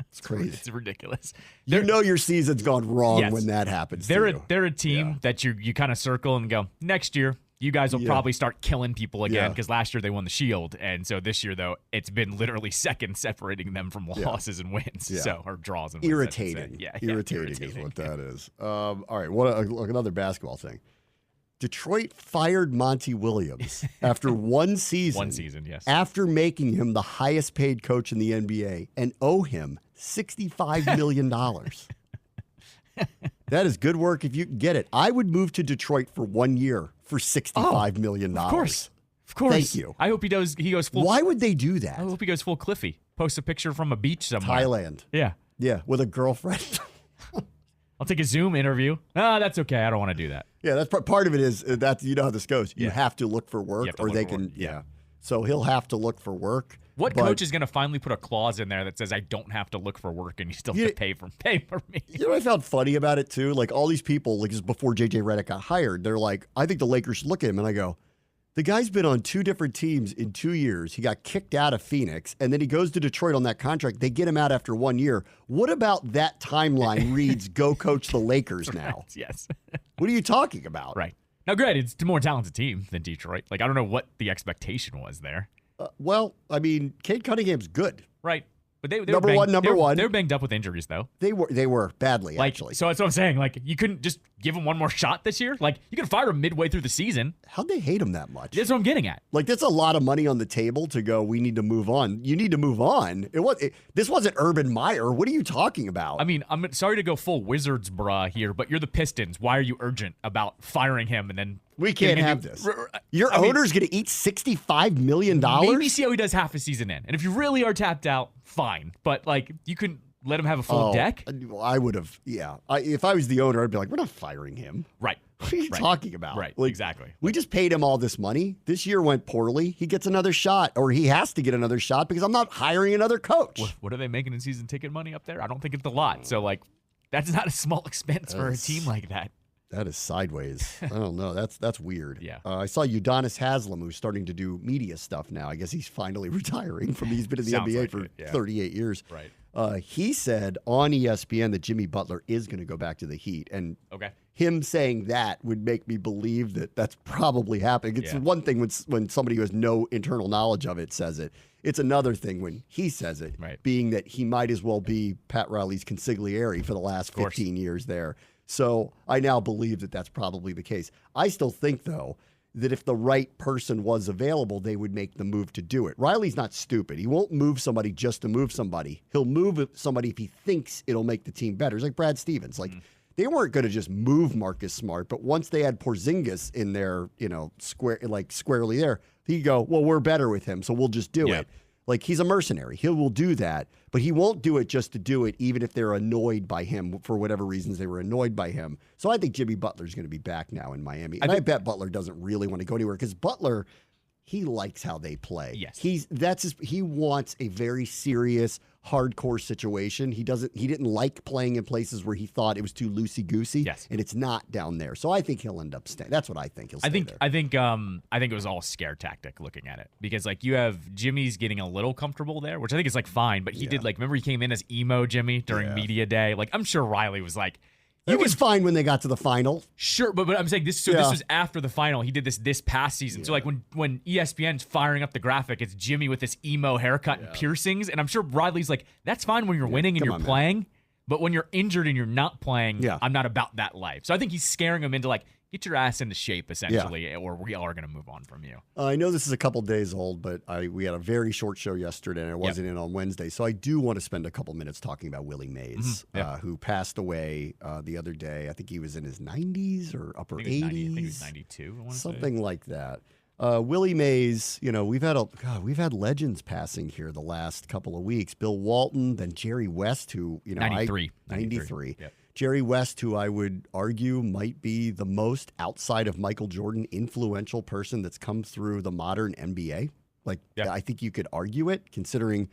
It's crazy. It's ridiculous. You know your season's gone wrong when that happens. They're a team that you kind of circle and go, next year you guys will probably start killing people again, because last year they won the Shield, and so this year though it's been literally seconds separating them from losses and wins, or draws and wins. Irritating. Irritating is what that is. All right, another basketball thing. Detroit fired Monty Williams after one season. One season, yes. After making him the highest paid coach in the NBA and owe him $65 million. That is good work if you can get it. I would move to Detroit for 1 year for $65 million. Of course. Thank you. I hope he goes full. Why would they do that? I hope he goes full Cliffy. Post a picture from a beach somewhere. Thailand. Yeah. Yeah, with a girlfriend. I'll take a Zoom interview. That's okay. I don't want to do that. Yeah, that's part of it is that you know how this goes. You Yeah. have to look for work or they can, So he'll have to look for work. What coach is going to finally put a clause in there that says I don't have to look for work and you still have to pay for me? You know what I found funny about it too? Like all these people, like just before JJ Redick got hired, they're like, I think the Lakers should look at him. And I go, the guy's been on 2 different teams in 2 years. He got kicked out of Phoenix, and then he goes to Detroit on that contract. They get him out after 1 year. What about that timeline reads, go coach the Lakers now? Right, yes. What are you talking about? Right. Now, granted, it's a more talented team than Detroit. Like, I don't know what the expectation was there. Well, I mean, Cade Cunningham's good. Right. But they Number were one. They were banged up with injuries, though. They were badly, actually. So that's what I'm saying. Like, you couldn't just give him one more shot this year? Like, you could fire him midway through the season. How'd they hate him that much? That's what I'm getting at. Like, that's a lot of money on the table to go, we need to move on. You need to move on. This wasn't Urban Meyer. What are you talking about? I mean, I'm sorry to go full Wizards brah here, but you're the Pistons. Why are you urgent about firing him and then... We can't have this. Your owner's going to eat $65 million? Maybe see how he does half a season in. And if you really are tapped out, fine. But, like, you couldn't let him have a full deck? I would have, yeah. If I was the owner, I'd be like, we're not firing him. Right. What are you talking about? Right, like, exactly. We just paid him all this money. This year went poorly. He gets another shot, or he has to get another shot because I'm not hiring another coach. What are they making in season ticket money up there? I don't think it's a lot. So, like, that's not a small expense for a team like that. That is sideways. I don't know. That's weird. Yeah. I saw Udonis Haslem, who's starting to do media stuff now. I guess he's finally retiring from. He's been in the NBA for 38 years. Right. He said on ESPN that Jimmy Butler is going to go back to the Heat, and him saying that would make me believe that that's probably happening. It's one thing when somebody who has no internal knowledge of it says it. It's another thing when he says it, being that he might as well be Pat Riley's consigliere for the last 15 years there. So I now believe that that's probably the case. I still think, though, that if the right person was available, they would make the move to do it. Riley's not stupid. He won't move somebody just to move somebody. He'll move somebody if he thinks it'll make the team better. It's like Brad Stevens. Like, they weren't going to just move Marcus Smart, but once they had Porzingis in there, squarely there, he'd go, well, we're better with him, so we'll just do it. Like, he's a mercenary. He will do that, but he won't do it just to do it, even if they're annoyed by him for whatever reasons they were annoyed by him. So I think Jimmy Butler's going to be back now in Miami. And I bet Butler doesn't really want to go anywhere because Butler, he likes how they play. Yes. He wants a very serious, hardcore situation. He didn't like playing in places where he thought it was too loosey-goosey. Yes. And it's not down there. So I think he'll end up staying. That's what I think. He'll stay there. I think it was all scare tactic looking at it because like you have Jimmy's getting a little comfortable there, which I think is like fine, but he did like remember he came in as emo Jimmy during media day. Like I'm sure Riley was like It was fine when they got to the final. Sure, but I'm saying this. So this was after the final. He did this past season. So like when ESPN's firing up the graphic, it's Jimmy with this emo haircut and piercings, and I'm sure Riley's like, that's fine when you're winning and you're playing, but when you're injured and you're not playing, I'm not about that life. So I think he's scaring him into like, get your ass into shape essentially, or we all are going to move on from you. I know this is a couple days old, but we had a very short show yesterday, and I wasn't in on Wednesday, so I do want to spend a couple minutes talking about Willie Mays, who passed away the other day. I think he was in his 90s or upper 80s. I think he was 92. I want to something like that. Willie Mays, we've had legends passing here the last couple of weeks. Bill Walton, then Jerry West, who 93. Yep. Jerry West, who I would argue might be the most outside of Michael Jordan influential person that's come through the modern NBA. I think you could argue it, considering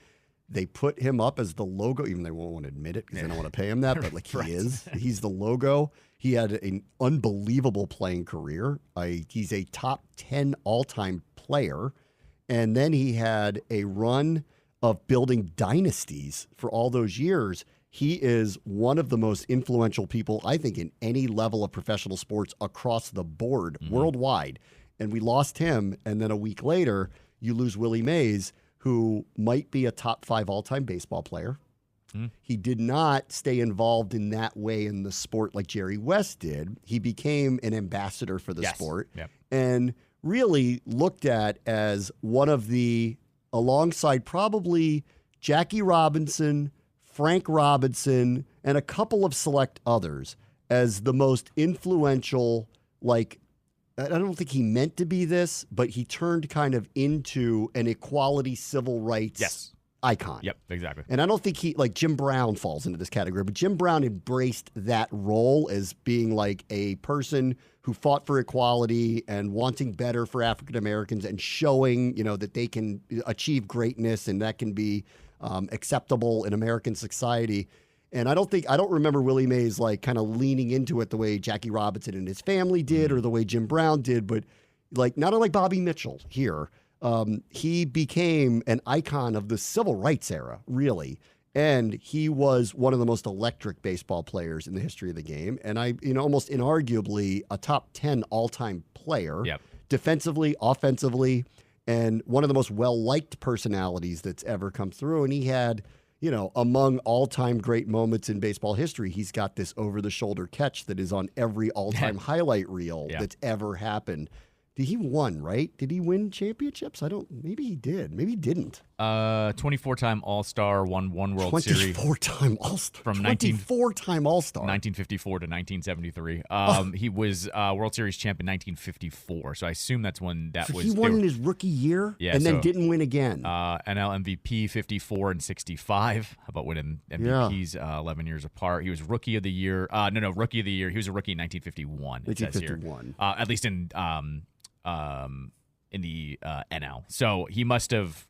they put him up as the logo, even though they won't want to admit it because they don't want to pay him that, but he is. He's the logo. He had an unbelievable playing career. He's a top 10 all-time player. And then he had a run of building dynasties for all those years. He is one of the most influential people, I think, in any level of professional sports across the board, worldwide. And we lost him, and then a week later, you lose Willie Mays, who might be a top 5 all-time baseball player. He did not stay involved in that way in the sport like Jerry West did. He became an ambassador for the sport and really looked at as one of the, alongside probably Jackie Robinson, Frank Robinson, and a couple of select others, as the most influential, I don't think he meant to be this, but he turned kind of into an equality civil rights icon. Yep, exactly. And I don't think Jim Brown falls into this category, but Jim Brown embraced that role as being like a person who fought for equality and wanting better for African Americans and showing, that they can achieve greatness and that can be acceptable in American society. And I don't remember Willie Mays kind of leaning into it the way Jackie Robinson and his family did or the way Jim Brown did, but not unlike Bobby Mitchell here. He became an icon of the civil rights era, really. And he was one of the most electric baseball players in the history of the game. And almost inarguably a top 10 all-time player, defensively, offensively, and one of the most well-liked personalities that's ever come through. And he had, among all-time great moments in baseball history, he's got this over-the-shoulder catch that is on every all-time highlight reel that's ever happened. He won, right? Did he win championships? Maybe he did. Maybe he didn't. 24-time All-Star, won one World Series. 24-time All-Star. From 24-time All-Star. 1954 to 1973. He was World Series champ in 1954, so I assume that's when that was. He won in his rookie year and then didn't win again. NL MVP 54 and 65. How about winning MVPs 11 years apart? He was Rookie of the Year. Rookie of the Year. He was a rookie in 1951. 1951. At least in the NL. So he must have,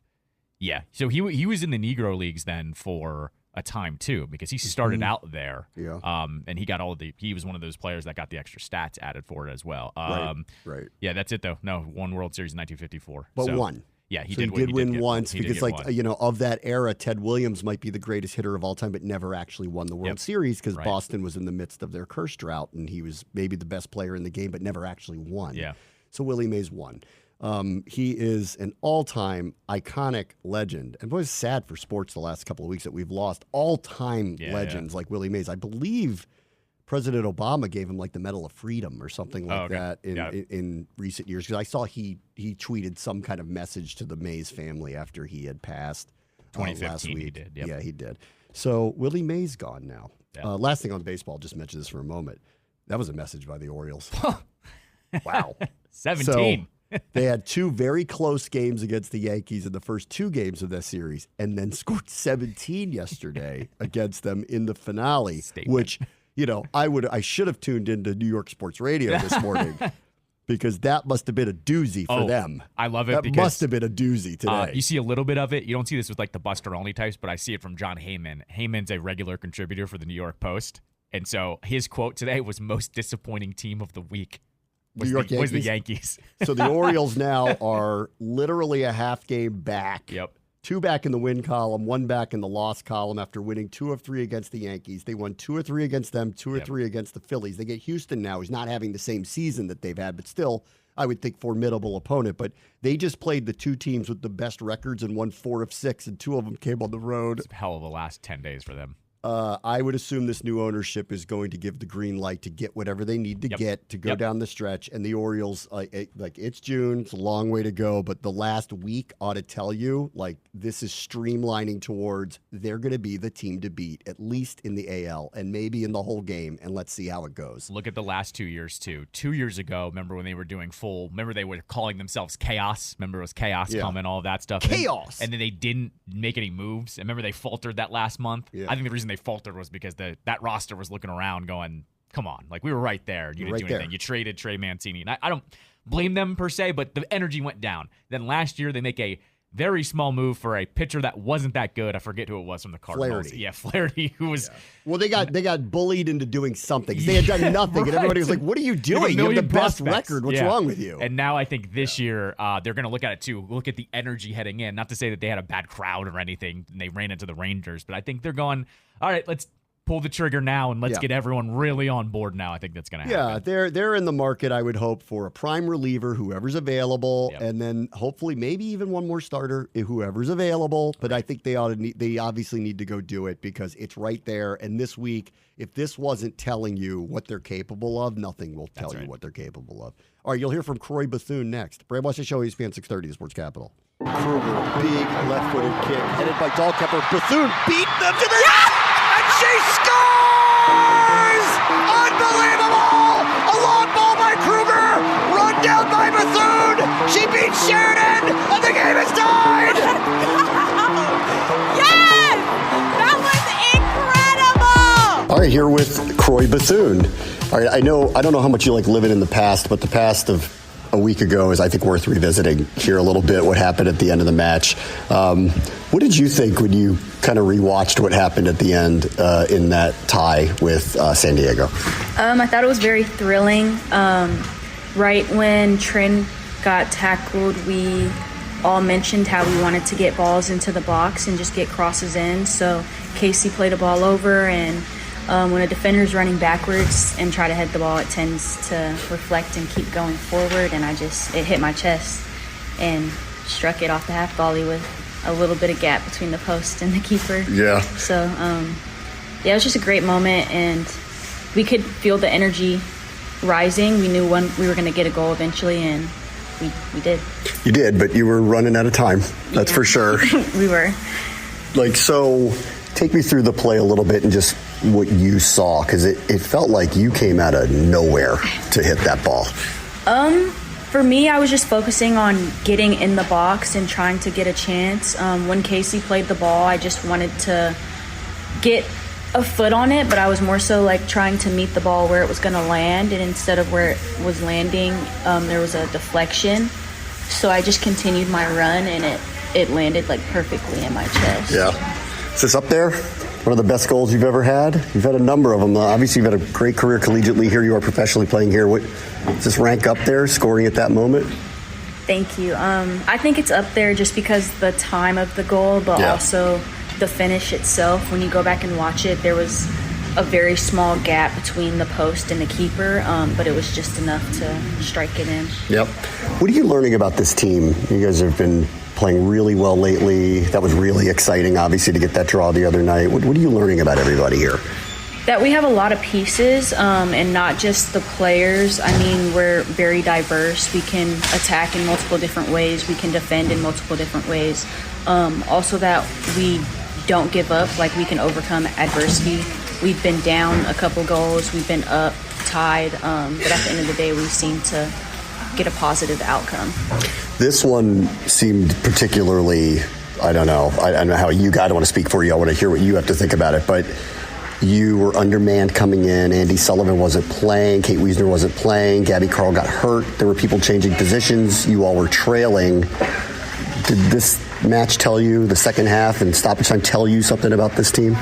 So he was in the Negro Leagues then for a time too, because he started out there. Yeah. And he got he was one of those players that got the extra stats added for it as well. Right. Yeah, that's it though. No, one World Series in 1954. But won. Yeah, he did win once because, of that era, Ted Williams might be the greatest hitter of all time, but never actually won the World Series because Boston was in the midst of their curse drought, and he was maybe the best player in the game, but never actually won. Yeah. So Willie Mays won. He is an all-time iconic legend. And it was sad for sports the last couple of weeks that we've lost all-time legends like Willie Mays. I believe President Obama gave him the Medal of Freedom or something like that in recent years. Because I saw he tweeted some kind of message to the Mays family after he had passed 2015 last week. He did. Yep. Yeah, he did. So Willie Mays gone now. Yeah. Last thing on baseball, I'll just mention this for a moment. That was a message by the Orioles. Wow. 17. So they had two very close games against the Yankees in the first two games of that series and then scored 17 yesterday against them in the finale, which, I should have tuned into New York Sports Radio this morning because that must have been a doozy for them. I love it. That must have been a doozy today. You see a little bit of it. You don't see this with the Buster Only types, but I see it from John Heyman. Heyman's a regular contributor for the New York Post. And so his quote today was most disappointing team of the week. Was the Yankees. So the Orioles now are literally a half game back. Yep. 2 back in the win column, 1 back in the loss column after winning 2 of 3 against the Yankees. They won 2 of 3 against them, 2 or 3 against the Phillies. They get Houston now, who's not having the same season that they've had, but still, I would think, formidable opponent. But they just played the 2 teams with the best records and won 4 of 6, and 2 of them came on the road. It's a hell of a last 10 days for them. I would assume this new ownership is going to give the green light to get whatever they need to get to go down the stretch. And the Orioles, it's June, it's a long way to go, but the last week ought to tell you, this is streamlining towards they're going to be the team to beat, at least in the AL and maybe in the whole game. And let's see how it goes. Look at the last 2 years, too. 2 years ago, remember when they were doing remember they were calling themselves Chaos? Remember it was Chaos coming, all of that stuff. Chaos! And then they didn't make any moves. And remember they faltered that last month? Yeah. I think the reason they faltered was because that roster was looking around going, come on, we were right there. You didn't do anything. You traded Trey Mancini. And I don't blame them per se, but the energy went down. Then last year they make a very small move for a pitcher that wasn't that good. I forget who it was from the Cardinals. Flaherty. Yeah, Flaherty, who was... Yeah. Well, they got bullied into doing something. They had done nothing, and everybody was like, what are you doing? You have the best record. What's wrong with you? And now I think this year they're going to look at it, too. Look at the energy heading in. Not to say that they had a bad crowd or anything, and they ran into the Rangers, but I think they're going, all right, let's pull the trigger now and let's get everyone really on board now. I think that's going to happen. Yeah, they're in the market, I would hope, for a prime reliever, whoever's available, and then hopefully maybe even one more starter, whoever's available. But I think they obviously need to go do it because it's right there. And this week, if this wasn't telling you what they're capable of, nothing will tell you what they're capable of. All right, you'll hear from Croix Bethune next. Bram, watch the show, ESPN 630, the Sports Capital. Kruger, big left-footed kick, headed by Dahlkemper. Bethune beat them to the... She scores! Unbelievable! A long ball by Kruger, run down by Bethune. She beats Sheridan, and the game is tied. right, here with Croix Bethune. All right, I don't know how much you like living in the past, but the past of a week ago is, I think, worth revisiting here a little bit, what happened at the end of the match. What did you think when you kind of rewatched what happened at the end in that tie with San Diego? I thought it was very thrilling. Right when Trent got tackled, we all mentioned how we wanted to get balls into the box and just get crosses in. So Casey played a ball over, and when a defender's running backwards and try to head the ball, it tends to reflect and keep going forward, and it hit my chest and struck it off the half volley with a little bit of gap between the post and the keeper. Yeah. So, it was just a great moment, and we could feel the energy rising. We knew when we were going to get a goal eventually, and we did. You did, but you were running out of time. That's for sure. We were. So take me through the play a little bit and just what you saw, because it felt like you came out of nowhere to hit that ball. For me, I was just focusing on getting in the box and trying to get a chance. When Casey played the ball, I just wanted to get a foot on it, but I was more so like trying to meet the ball where it was going to land, and instead of where it was landing, there was a deflection. So I just continued my run, and it landed like perfectly in my chest. Yeah. Is this up there? One of the best goals you've ever had? You've had a number of them. Obviously, you've had a great career collegiately. Here you are professionally playing here. Does this rank up there, scoring at that moment? Thank you. I think it's up there just because the time of the goal, but also the finish itself. When you go back and watch it, there was a very small gap between the post and the keeper, but it was just enough to strike it in. Yep. What are you learning about this team? You guys have been playing really well lately. That was really exciting, obviously, to get that draw the other night. What are you learning about everybody here? That we have a lot of pieces, and not just the players. I mean, we're very diverse. We can attack in multiple different ways. We can defend in multiple different ways. Also that we don't give up, like we can overcome adversity. We've been down a couple goals. We've been up, tied, but at the end of the day, we seem to get a positive outcome. This one seemed particularly, I don't know how you got. I don't want to speak for you. I want to hear what you have to think about it. But you were undermanned coming in. Andy Sullivan wasn't playing. Kate Wiesner wasn't playing. Gabby Carl got hurt. There were people changing positions. You all were trailing. Did this match tell you, the second half and stoppage time, tell you something about this team?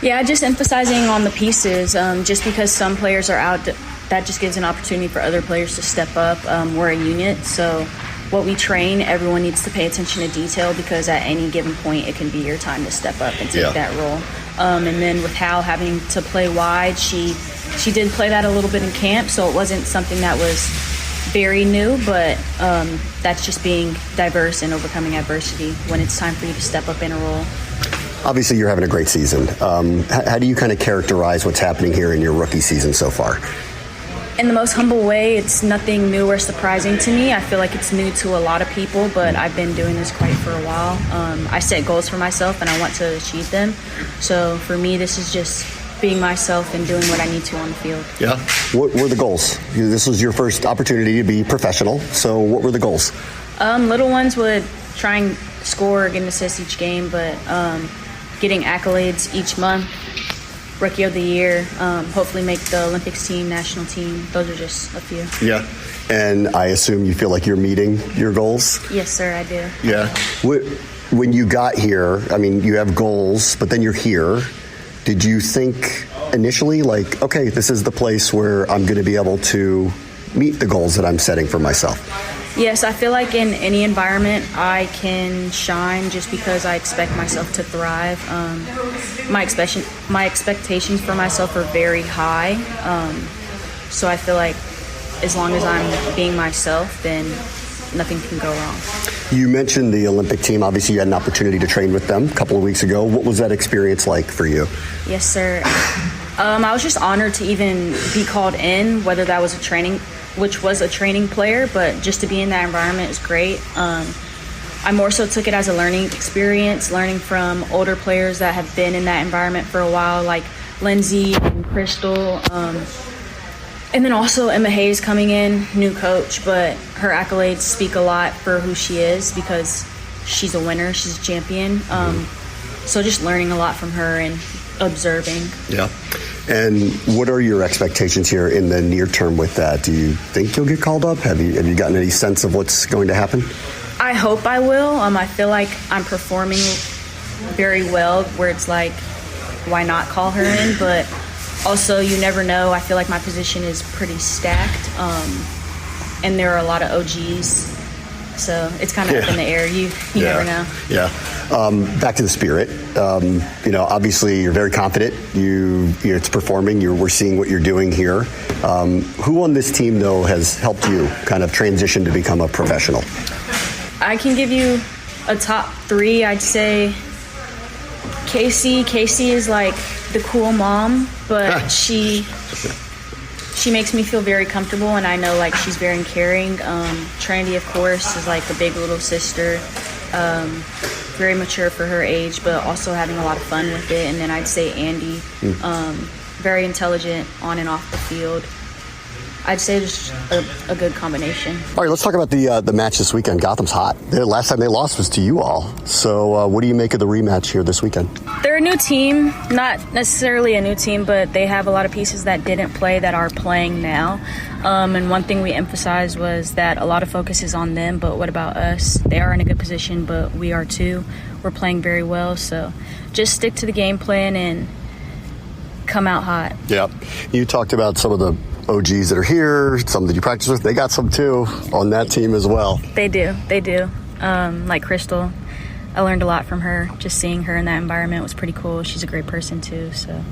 Yeah, just emphasizing on the pieces. Just because some players are out, that just gives an opportunity for other players to step up. We're a unit, so what we train, everyone needs to pay attention to detail, because at any given point, it can be your time to step up and take that role. And then with Hal having to play wide, she did play that a little bit in camp, so it wasn't something that was very new, but that's just being diverse and overcoming adversity when it's time for you to step up in a role. Obviously, you're having a great season. How do you kind of characterize what's happening here in your rookie season so far? In the most humble way, it's nothing new or surprising to me. I feel like it's new to a lot of people, but I've been doing this quite for a while. I set goals for myself, and I want to achieve them. So for me, this is just being myself and doing what I need to on the field. Yeah. What were the goals? This was your first opportunity to be professional. So what were the goals? Little ones would try and score, get an assist each game, but getting accolades each month, Rookie of the Year, hopefully make the Olympics team, national team. Those are just a few. Yeah. And I assume you feel like you're meeting your goals? Yes, sir, I do. Yeah. When you got here, I mean, you have goals, but then you're here. Did you think initially, like, okay, this is the place where I'm going to be able to meet the goals that I'm setting for myself? Yes, I feel like in any environment I can shine just because I expect myself to thrive. My expectations for myself are very high. So I feel like as long as I'm being myself, then nothing can go wrong. You mentioned the Olympic team. Obviously, you had an opportunity to train with them a couple of weeks ago. What was that experience like for you? Yes, sir. I was just honored to even be called in, whether that was which was a training player, but just to be in that environment is great. I more so took it as a learning experience, learning from older players that have been in that environment for a while, like Lindsay and Crystal. And then also Emma Hayes coming in, new coach, but her accolades speak a lot for who she is because she's a winner, she's a champion. So just learning a lot from her and observing. Yeah. And what are your expectations here in the near term with that? Do you think you'll get called up? Have you gotten any sense of what's going to happen? I hope I will. I feel like I'm performing very well where it's like, why not call her in? But also, you never know. I feel like my position is pretty stacked, and there are a lot of OGs. So it's kind of up in the air. You never know. Yeah. Back to the Spirit. Obviously you're very confident. It's performing. We're seeing what you're doing here. Who on this team, though, has helped you kind of transition to become a professional? I can give you a top 3. I'd say Casey. Casey is like the cool mom, but she makes me feel very comfortable, and I know like she's very caring. Trinity, of course, is like a big little sister, very mature for her age, but also having a lot of fun with it. And then I'd say Andy, very intelligent on and off the field. I'd say just a good combination. All right, let's talk about the match this weekend. Gotham's hot. The last time they lost was to you all. So what do you make of the rematch here this weekend? They're a new team, not necessarily a new team, but they have a lot of pieces that didn't play that are playing now. And one thing we emphasized was that a lot of focus is on them, but what about us? They are in a good position, but we are too. We're playing very well, so just stick to the game plan and come out hot. Yeah. You talked about some of the OGs that are here, some that you practice with. They got some too on that team as well. They do. Like Crystal, I learned a lot from her. Just seeing her in that environment was pretty cool. She's a great person too, so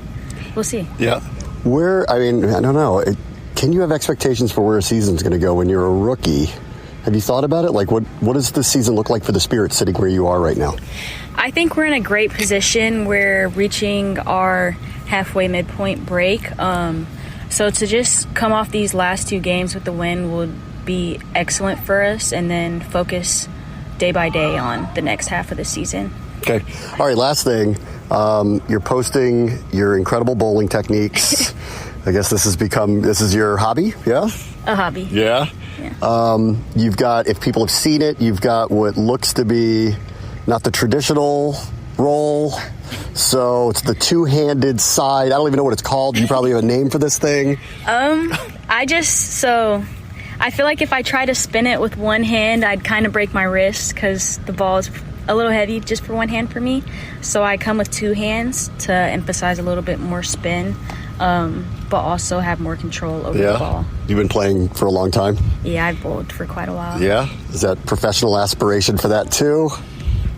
we'll see. Yeah. I don't know. Can you have expectations for where a season's going to go when you're a rookie? Have you thought about it? Like, what does this season look like for the Spirit sitting where you are right now? I think we're in a great position. We're reaching our halfway midpoint break. So to just come off these last 2 games with the win would be excellent for us, and then focus day by day on the next half of the season. Okay. All right, last thing. You're posting your incredible bowling techniques. I guess this is your hobby, yeah? A hobby. Yeah? You've got, if people have seen it, you've got what looks to be not the traditional roll. So it's the two-handed side. I don't even know what it's called. You probably have a name for this thing. I feel like if I try to spin it with one hand, I'd kind of break my wrist because the ball is a little heavy just for one hand for me. So I come with 2 hands to emphasize a little bit more spin, but also have more control over the ball. You've been playing for a long time? Yeah, I've bowled for quite a while. Yeah? Is that professional aspiration for that too?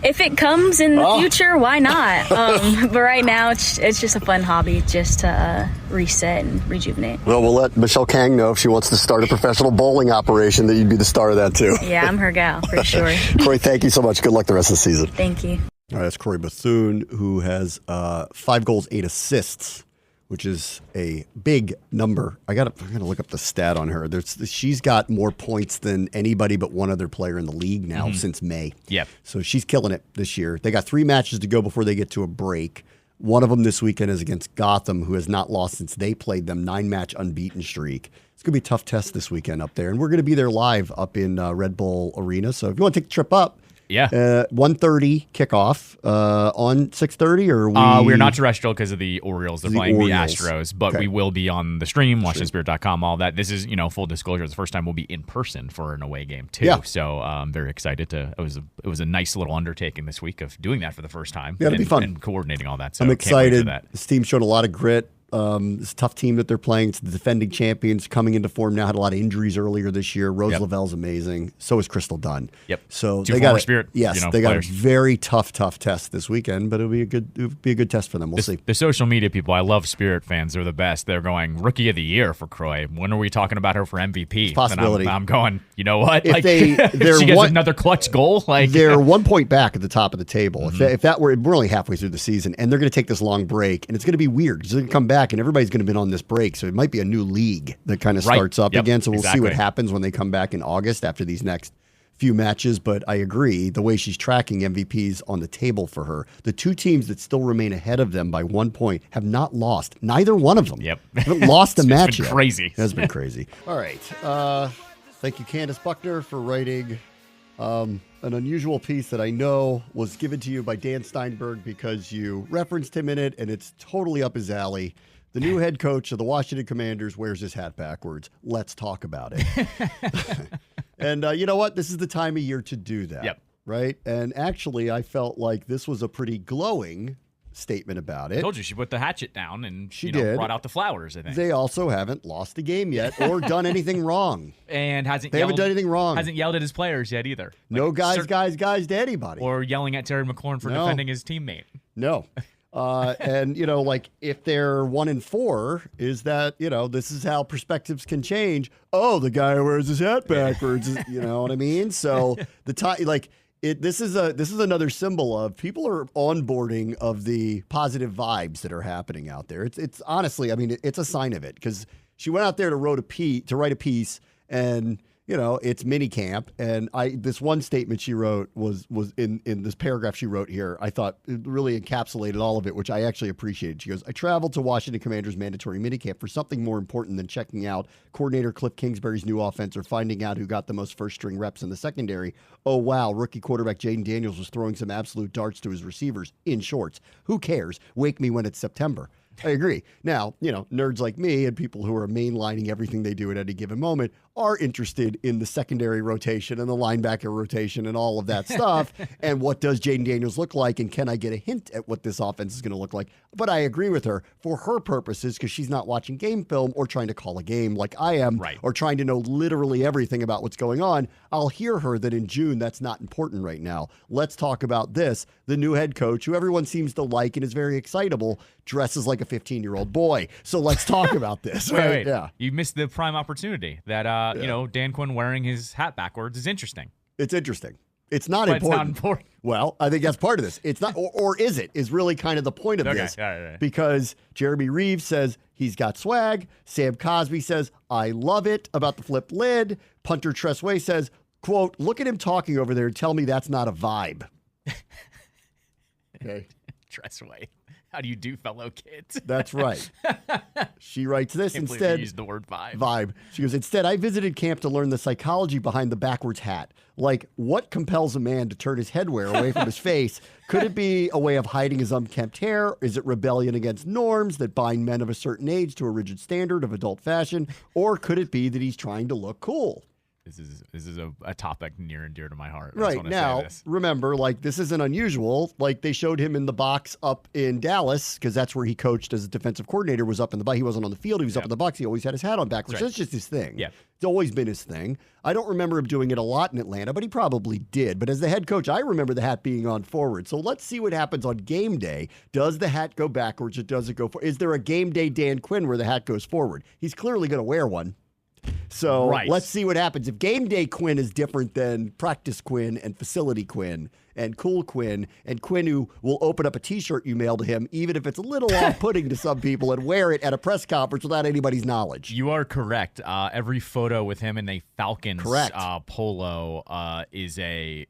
If it comes in the future, why not? But right now, it's just a fun hobby just to reset and rejuvenate. Well, we'll let Michelle Kang know if she wants to start a professional bowling operation that you'd be the star of that too. Yeah, I'm her gal, for sure. Croix, thank you so much. Good luck the rest of the season. Thank you. All right, that's Croix Bethune, who has 5 goals, 8 assists, which is a big number. I gotta look up the stat on her. She's got more points than anybody but one other player in the league now since May. Yep. So she's killing it this year. They got 3 matches to go before they get to a break. One of them this weekend is against Gotham, who has not lost since they played them, 9-match unbeaten streak. It's going to be a tough test this weekend up there. And we're going to be there live up in Red Bull Arena. So if you want to take the trip up, 1:30 kickoff on 6:30, or we're not terrestrial because of the Orioles. They're playing the Astros, but we will be on the stream, WashingtonSpirit.com, all that. This is, full disclosure, the first time we'll be in person for an away game too. Yeah. So I'm very excited to. It was a nice little undertaking this week of doing that for the first time. Yeah, it'll be fun and coordinating all that. So I'm excited. Can't wait for that. This team showed a lot of grit. It's a tough team that they're playing. It's the defending champions coming into form now. Had a lot of injuries earlier this year. Rose Lavelle's amazing. So is Crystal Dunn. Yep. So they got Spirit. Yes, they got a very tough test this weekend, but it'll be a good test for them. We'll see. The social media people, I love Spirit fans. They're the best. They're going Rookie of the Year for Croix. When are we talking about her for MVP? It's a possibility. And I'm going. You know what? If she gets another clutch goal. They're 1 point back at the top of the table. If that were, we're only halfway through the season, and they're going to take this long break, and it's going to be weird because they're going to come back, and everybody's going to be on this break, so it might be a new league that kind of starts up again. So we'll see what happens when they come back in August after these next few matches. But I agree, the way she's tracking MVPs on the table for her, the 2 teams that still remain ahead of them by 1 point have not lost. Neither one of them. Haven't lost a match yet. Crazy. It has been crazy. All right. Thank you, Candace Buckner, for writing an unusual piece that I know was given to you by Dan Steinberg because you referenced him in it, and it's totally up his alley. The new head coach of the Washington Commanders wears his hat backwards. Let's talk about it. And you know what? This is the time of year to do that. Yep. Right? And actually, I felt like this was a pretty glowing statement about it. I told you she put the hatchet down and she did. Brought out the flowers, I think. They also haven't lost a game yet or done anything wrong. And haven't done anything wrong. Hasn't yelled at his players yet either. No guys to anybody. Or yelling at Terry McLaurin for defending his teammate. No. And, if they're 1-4, is that, this is how perspectives can change. Oh, the guy who wears his hat backwards, you know what I mean? So the time, this is another symbol of people are onboarding of the positive vibes that are happening out there. It's honestly, it's a sign of it because she went out there to write a piece, and it's mini camp. And this one statement she wrote was in this paragraph she wrote here. I thought it really encapsulated all of it, which I actually appreciated. She goes, "I traveled to Washington Commanders mandatory mini camp for something more important than checking out coordinator Cliff Kingsbury's new offense or finding out who got the most first string reps in the secondary. Oh, wow, rookie quarterback Jaden Daniels was throwing some absolute darts to his receivers in shorts. Who cares? Wake me when it's September." I agree. Now, nerds like me and people who are mainlining everything they do at any given moment are interested in the secondary rotation and the linebacker rotation and all of that stuff. And what does Jaden Daniels look like? And can I get a hint at what this offense is going to look like? But I agree with her for her purposes because she's not watching game film or trying to call a game like I am, right, or trying to know literally everything about what's going on. I'll hear her that in June, that's not important right now. Let's talk about this. The new head coach, who everyone seems to like and is very excitable, dresses like a 15-year-old boy. So let's talk about this. Wait. Yeah. You missed the prime opportunity that, Dan Quinn wearing his hat backwards is interesting. It's interesting. It's not important. It's not important. Well, I think that's part of this. It's not, or is it? Is really kind of the point of this. Right. Because Jeremy Reeves says he's got swag. Sam Cosby says, I love it about the flipped lid. Punter Tressway says, quote, "Look at him talking over there and tell me that's not a vibe." Okay. Tressway. How do you do, fellow kids? That's right. She writes this Can't instead. Use the word vibe. Vibe. She goes, "Instead, I visited camp to learn the psychology behind the backwards hat. Like, what compels a man to turn his headwear away from his face? Could it be a way of hiding his unkempt hair? Is it rebellion against norms that bind men of a certain age to a rigid standard of adult fashion? Or could it be that he's trying to look cool?" This is a topic near and dear to my heart. Right. Now, remember, this isn't unusual. They showed him in the box up in Dallas, because that's where he coached as a defensive coordinator, was up in the box. He wasn't on the field. He was up in the box. He always had his hat on backwards. Right. That's just his thing. Yeah. It's always been his thing. I don't remember him doing it a lot in Atlanta, but he probably did. But as the head coach, I remember the hat being on forward. So let's see what happens on game day. Does the hat go backwards or does it go forward? Is there a game day Dan Quinn where the hat goes forward? He's clearly going to wear one. So Let's see what happens. If game day Quinn is different than practice Quinn and facility Quinn and cool Quinn and Quinn who will open up a T-shirt you mail to him, even if it's a little off-putting to some people, and wear it at a press conference without anybody's knowledge. You are correct. Every photo with him in a Falcons polo is a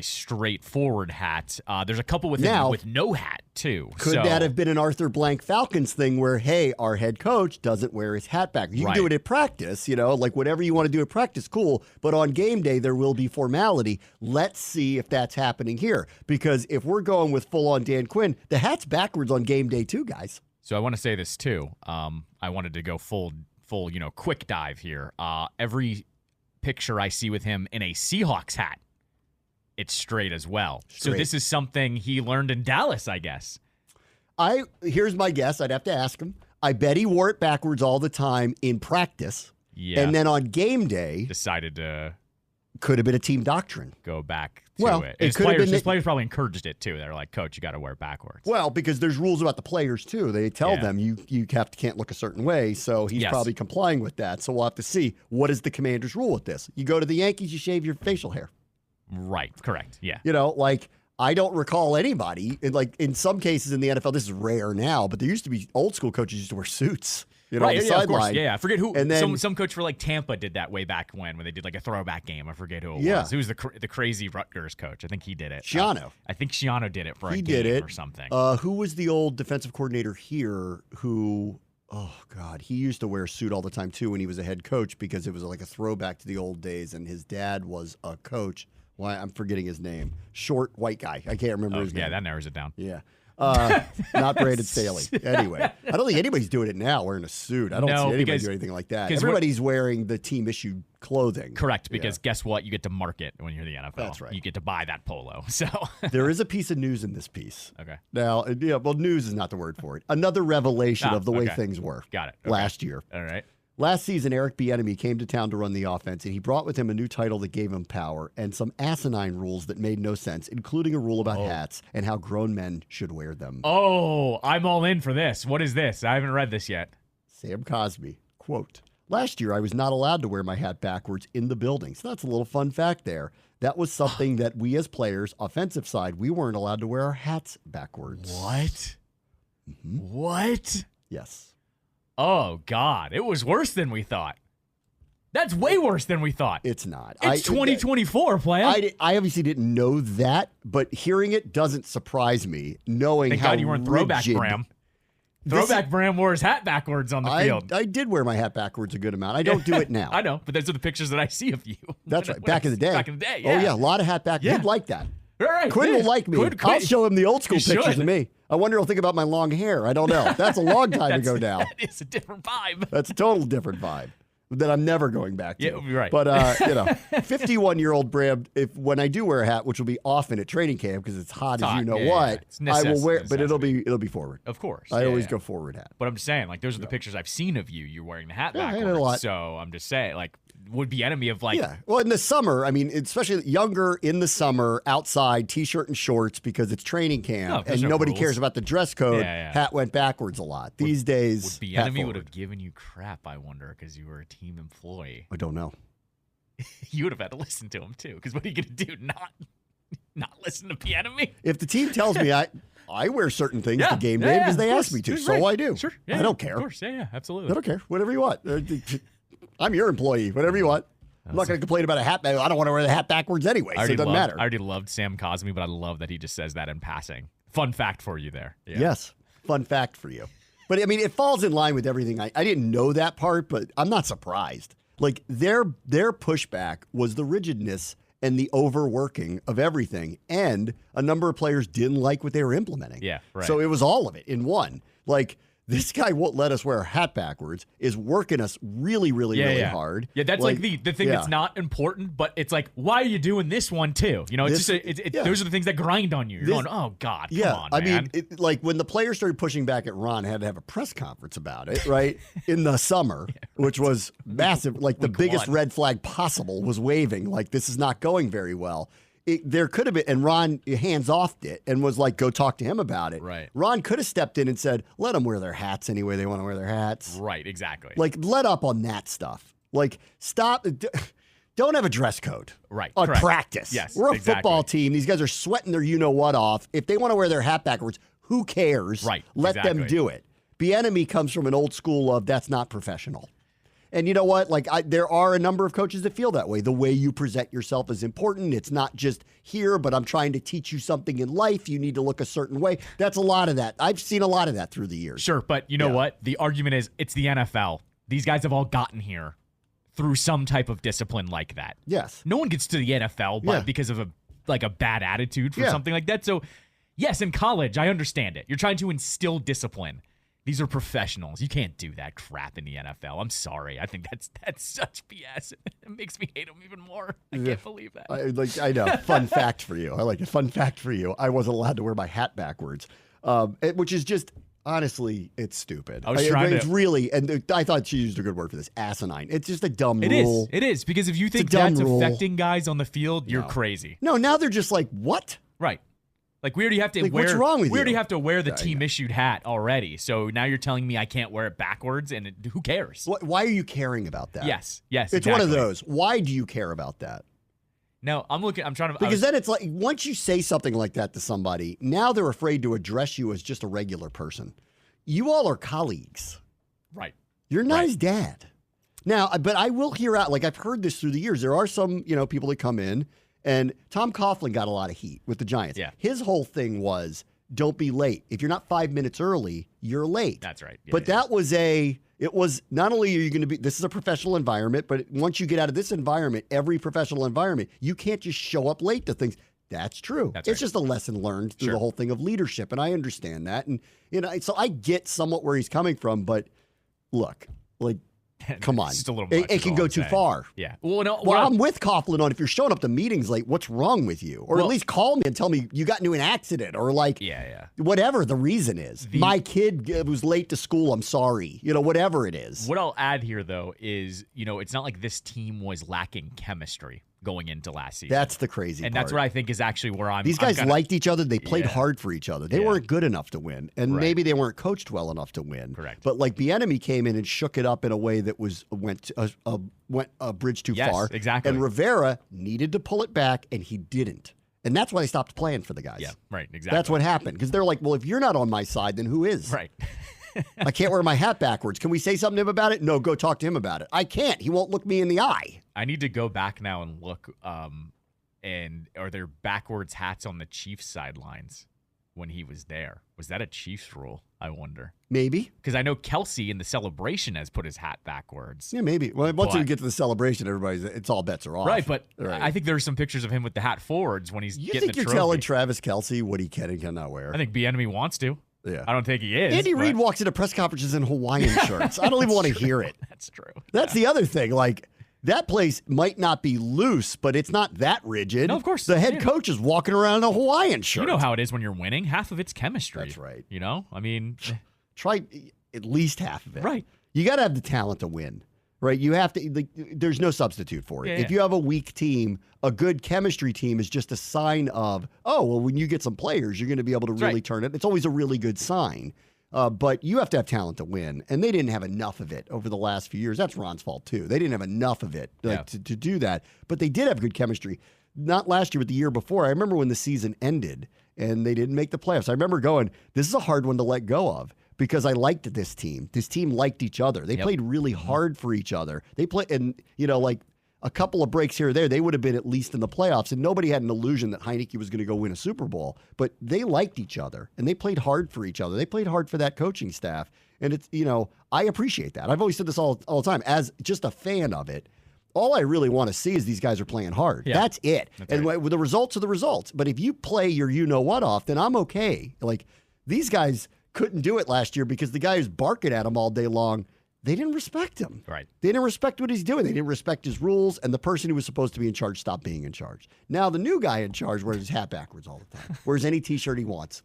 straightforward hat. There's a couple with him with no hat too. Could that have been an Arthur Blank Falcons thing where, hey, our head coach doesn't wear his hat back? You can do it at practice, whatever you want to do at practice, cool. But on game day, there will be formality. Let's see if that's happening here. Because if we're going with full-on Dan Quinn, the hat's backwards on game day too, guys. So I want to say this too. I wanted to go full, quick dive here. Every picture I see with him in a Seahawks hat, it's straight as well. Straight. So this is something he learned in Dallas, I guess. Here's my guess. I'd have to ask him. I bet he wore it backwards all the time in practice. Yeah. And then on game day, decided to. Could have been a team doctrine. Go back to it. His players probably encouraged it too. They're like, "Coach, you got to wear it backwards." Well, because there's rules about the players too. They tell them you can't look a certain way. So he's probably complying with that. So we'll have to see what is the Commander's rule with this. You go to the Yankees, you shave your facial hair. Right. Correct. Yeah. I don't recall anybody, in some cases in the NFL, this is rare now, but there used to be old school coaches used to wear suits. On the sideline. Of course. Yeah, I forget who. And then, some coach for Tampa did that way back when they did a throwback game. I forget who it was. Who was the crazy Rutgers coach? I think he did it. Schiano. I think Schiano did it for a game or something. Who was the old defensive coordinator here who... Oh, God. He used to wear a suit all the time, too, when he was a head coach because it was a throwback to the old days, and his dad was a coach. Why I'm forgetting his name. Short white guy. I can't remember his name. Yeah, that narrows it down. Yeah. Not Brandon Staley. Anyway, I don't think anybody's doing it now wearing a suit. I don't see anybody do anything like that. Everybody's wearing the team-issued clothing. Correct, because guess what? You get to market when you're the NFL. That's right. You get to buy that polo. So there is a piece of news in this piece. Okay. Now, news is not the word for it. Another revelation of the way things were. Got it. Okay. Last year. All right. Last season, Eric Bieniemy came to town to run the offense, and he brought with him a new title that gave him power and some asinine rules that made no sense, including a rule about hats and how grown men should wear them. Oh, I'm all in for this. What is this? I haven't read this yet. Sam Cosmi, quote, "Last year, I was not allowed to wear my hat backwards in the building." So that's a little fun fact there. That was something that we as players, offensive side, we weren't allowed to wear our hats backwards. What? Mm-hmm. What? Yes. Oh, God. It was worse than we thought. That's way worse than we thought. It's not. It's 2024, player. I obviously didn't know that, but hearing it doesn't surprise me, knowing Thank how God you weren't throwback rigid. Bram. Throwback Bram wore his hat backwards on the field. I did wear my hat backwards a good amount. I don't do it now. I know, but those are the pictures that I see of you. That's right. Back in the day. Back in the day, yeah. Oh, yeah. A lot of hat back. Yeah. He'd like that. All right. Quinn will like me. Quinn. I'll show him the old school You pictures should. of me. I wonder he'll think about my long hair. I don't know. That's a long time ago now. That is a different vibe. That's a total different vibe that I'm never going back to. Yeah, you're right. But, 51-year-old Bram, when I do wear a hat, which will be often at training camp because it's hot as you know what, I will wear it, but it'll be forward. Of course. I always go forward hat. But I'm just saying, like, those are the pictures I've seen of you. You're wearing the hat I backwards. had a lot. So I'm just saying, like, would be enemy of, like... Yeah. Well, in the summer, I mean, especially younger in the summer, outside, T-shirt and shorts because it's training camp and nobody cares about the dress code. Hat went backwards a lot. These days, would be enemy would have given you crap, I wonder, because you were a team employee. I don't know. You would have had to listen to him, too, because what are you going to do? Not listen to Bieniemy? If the team tells me I wear certain things to game day because they ask me to, so I do. Sure. I don't care. Of course, absolutely. I don't care. Whatever you want. I'm your employee. Whatever you want. I'm not going to complain about a hat. I don't want to wear the hat backwards anyway, so it doesn't matter. I already loved Sam Cosmi, but I love that he just says that in passing. Fun fact for you there. Yeah. Yes. Fun fact for you. But, I mean, it falls in line with everything. I didn't know that part, but I'm not surprised. Like, their pushback was the rigidness and the overworking of everything. And a number of players didn't like what they were implementing. Yeah, right. So it was all of it in one. Like, this guy won't let us wear a hat backwards, is working us really, really, really hard. Yeah, that's like the thing that's not important, but it's like, why are you doing this one too? You know, it's those are the things that grind on you. You're going, oh, God, come on, man. I mean, like when the players started pushing back at Ron, had to have a press conference about it, right? In the summer, which was massive. Like the biggest red flag possible was waving, like this is not going very well. There could have been, and Ron hands-offed it and was like, go talk to him about it. Right. Ron could have stepped in and said, let them wear their hats any way they want to wear their hats. Right, exactly. Like, let up on that stuff. Like, stop. Don't have a dress code. Right. On correct. practice. Yes, We're a exactly. football team. These guys are sweating their you-know-what off. If they want to wear their hat backwards, who cares? Right. Let them do it. Bieniemy comes from an old school of that's not professional. And you know what? Like, there are a number of coaches that feel that way. The way you present yourself is important. It's not just here, but I'm trying to teach you something in life. You need to look a certain way. That's a lot of that. I've seen a lot of that through the years. Sure, but you know what? The argument is it's the NFL. These guys have all gotten here through some type of discipline like that. Yes. No one gets to the NFL because of a bad attitude for something like that. So, yes, in college, I understand it. You're trying to instill discipline. These are professionals. You can't do that crap in the NFL. I'm sorry. I think that's such BS. It makes me hate them even more. I can't believe that. I know. Fun fact for you. I like it. Fun fact for you. I wasn't allowed to wear my hat backwards, which is just, honestly, it's stupid. It's really, and I thought she used a good word for this, asinine. It's just a dumb rule. It is, because if you think that's affecting guys on the field, you're crazy. No, now they're just like, what? Right. Like, we already have to wear. What's wrong with you? We already have to wear the team issued hat already. So now you're telling me I can't wear it backwards, and who cares? Why are you caring about that? Yes. It's one of those. Why do you care about that? No, I'm trying to. Because then it's like, once you say something like that to somebody, now they're afraid to address you as just a regular person. You all are colleagues. Right. You're not his dad. Now, but I will hear out, like I've heard this through the years. There are some, people that come in. And Tom Coughlin got a lot of heat with the Giants. Yeah. His whole thing was, don't be late. If you're not 5 minutes early, you're late. That's right. Yeah, but that was It was not only are you going to be, this is a professional environment, but once you get out of this environment, every professional environment, you can't just show up late to things. That's true. It's just a lesson learned through the whole thing of leadership, and I understand that. And so I get somewhat where he's coming from, but look, come on. It's just a little much, it can go too far. Yeah. Well, no. Well, I'm with Coughlin on if you're showing up to meetings late, what's wrong with you? Or at least call me and tell me you got into an accident or whatever the reason is. My kid was late to school. I'm sorry. Whatever it is. What I'll add here, though, is, it's not like this team was lacking chemistry going into last season. That's the crazy part. And that's what I think is actually where I'm. These guys liked each other. They played hard for each other. They weren't good enough to win. And maybe they weren't coached well enough to win. Correct. But Bieniemy came in and shook it up in a way that went a bridge too far. Exactly. And Rivera needed to pull it back, and he didn't. And that's why they stopped playing for the guys. Yeah, right, exactly. That's what happened. Because they're like, well, if you're not on my side, then who is? Right. I can't wear my hat backwards. Can we say something to him about it? No, go talk to him about it. I can't. He won't look me in the eye. I need to go back now and look, and are there backwards hats on the Chiefs sidelines when he was there? Was that a Chiefs rule, I wonder? Maybe. Because I know Kelsey in the celebration has put his hat backwards. Yeah, maybe. Well, once we get to the celebration, it's all bets are off. Right, but I think there's some pictures of him with the hat forwards when he's getting the trophy. You think you're telling Travis Kelce what he can and cannot wear? I think Bieniemy wants to. Yeah. I don't think he is. Andy Reid walks into press conferences in Hawaiian shirts. I don't even want to hear it. That's true. That's the other thing. That place might not be loose, but it's not that rigid. No, of course. The head coach is walking around in a Hawaiian shirt. You know how it is when you're winning. Half of it's chemistry. That's right. I mean. Try at least half of it. Right. You got to have the talent to win. Right, you have to. There's no substitute for it. Yeah, if you have a weak team, a good chemistry team is just a sign of, when you get some players, you're going to be able to really turn it. It's always a really good sign. But you have to have talent to win, and they didn't have enough of it over the last few years. That's Ron's fault too. They didn't have enough of it to do that. But they did have good chemistry. Not last year, but the year before. I remember when the season ended and they didn't make the playoffs. I remember going, "This is a hard one to let go of." Because I liked this team. This team liked each other. They played really hard for each other. They played, and a couple of breaks here or there, they would have been at least in the playoffs. And nobody had an illusion that Heineke was going to go win a Super Bowl. But they liked each other, and they played hard for each other. They played hard for that coaching staff, and it's I appreciate that. I've always said this all the time as just a fan of it. All I really want to see is these guys are playing hard. Yeah. That's it. That's right. The results are the results. But if you play your you-know-what off, then I'm okay. These guys couldn't do it last year because the guy who's barking at him all day long, they didn't respect him. Right. They didn't respect what he's doing. They didn't respect his rules, and the person who was supposed to be in charge stopped being in charge. Now the new guy in charge wears his hat backwards all the time. Wears any T-shirt he wants.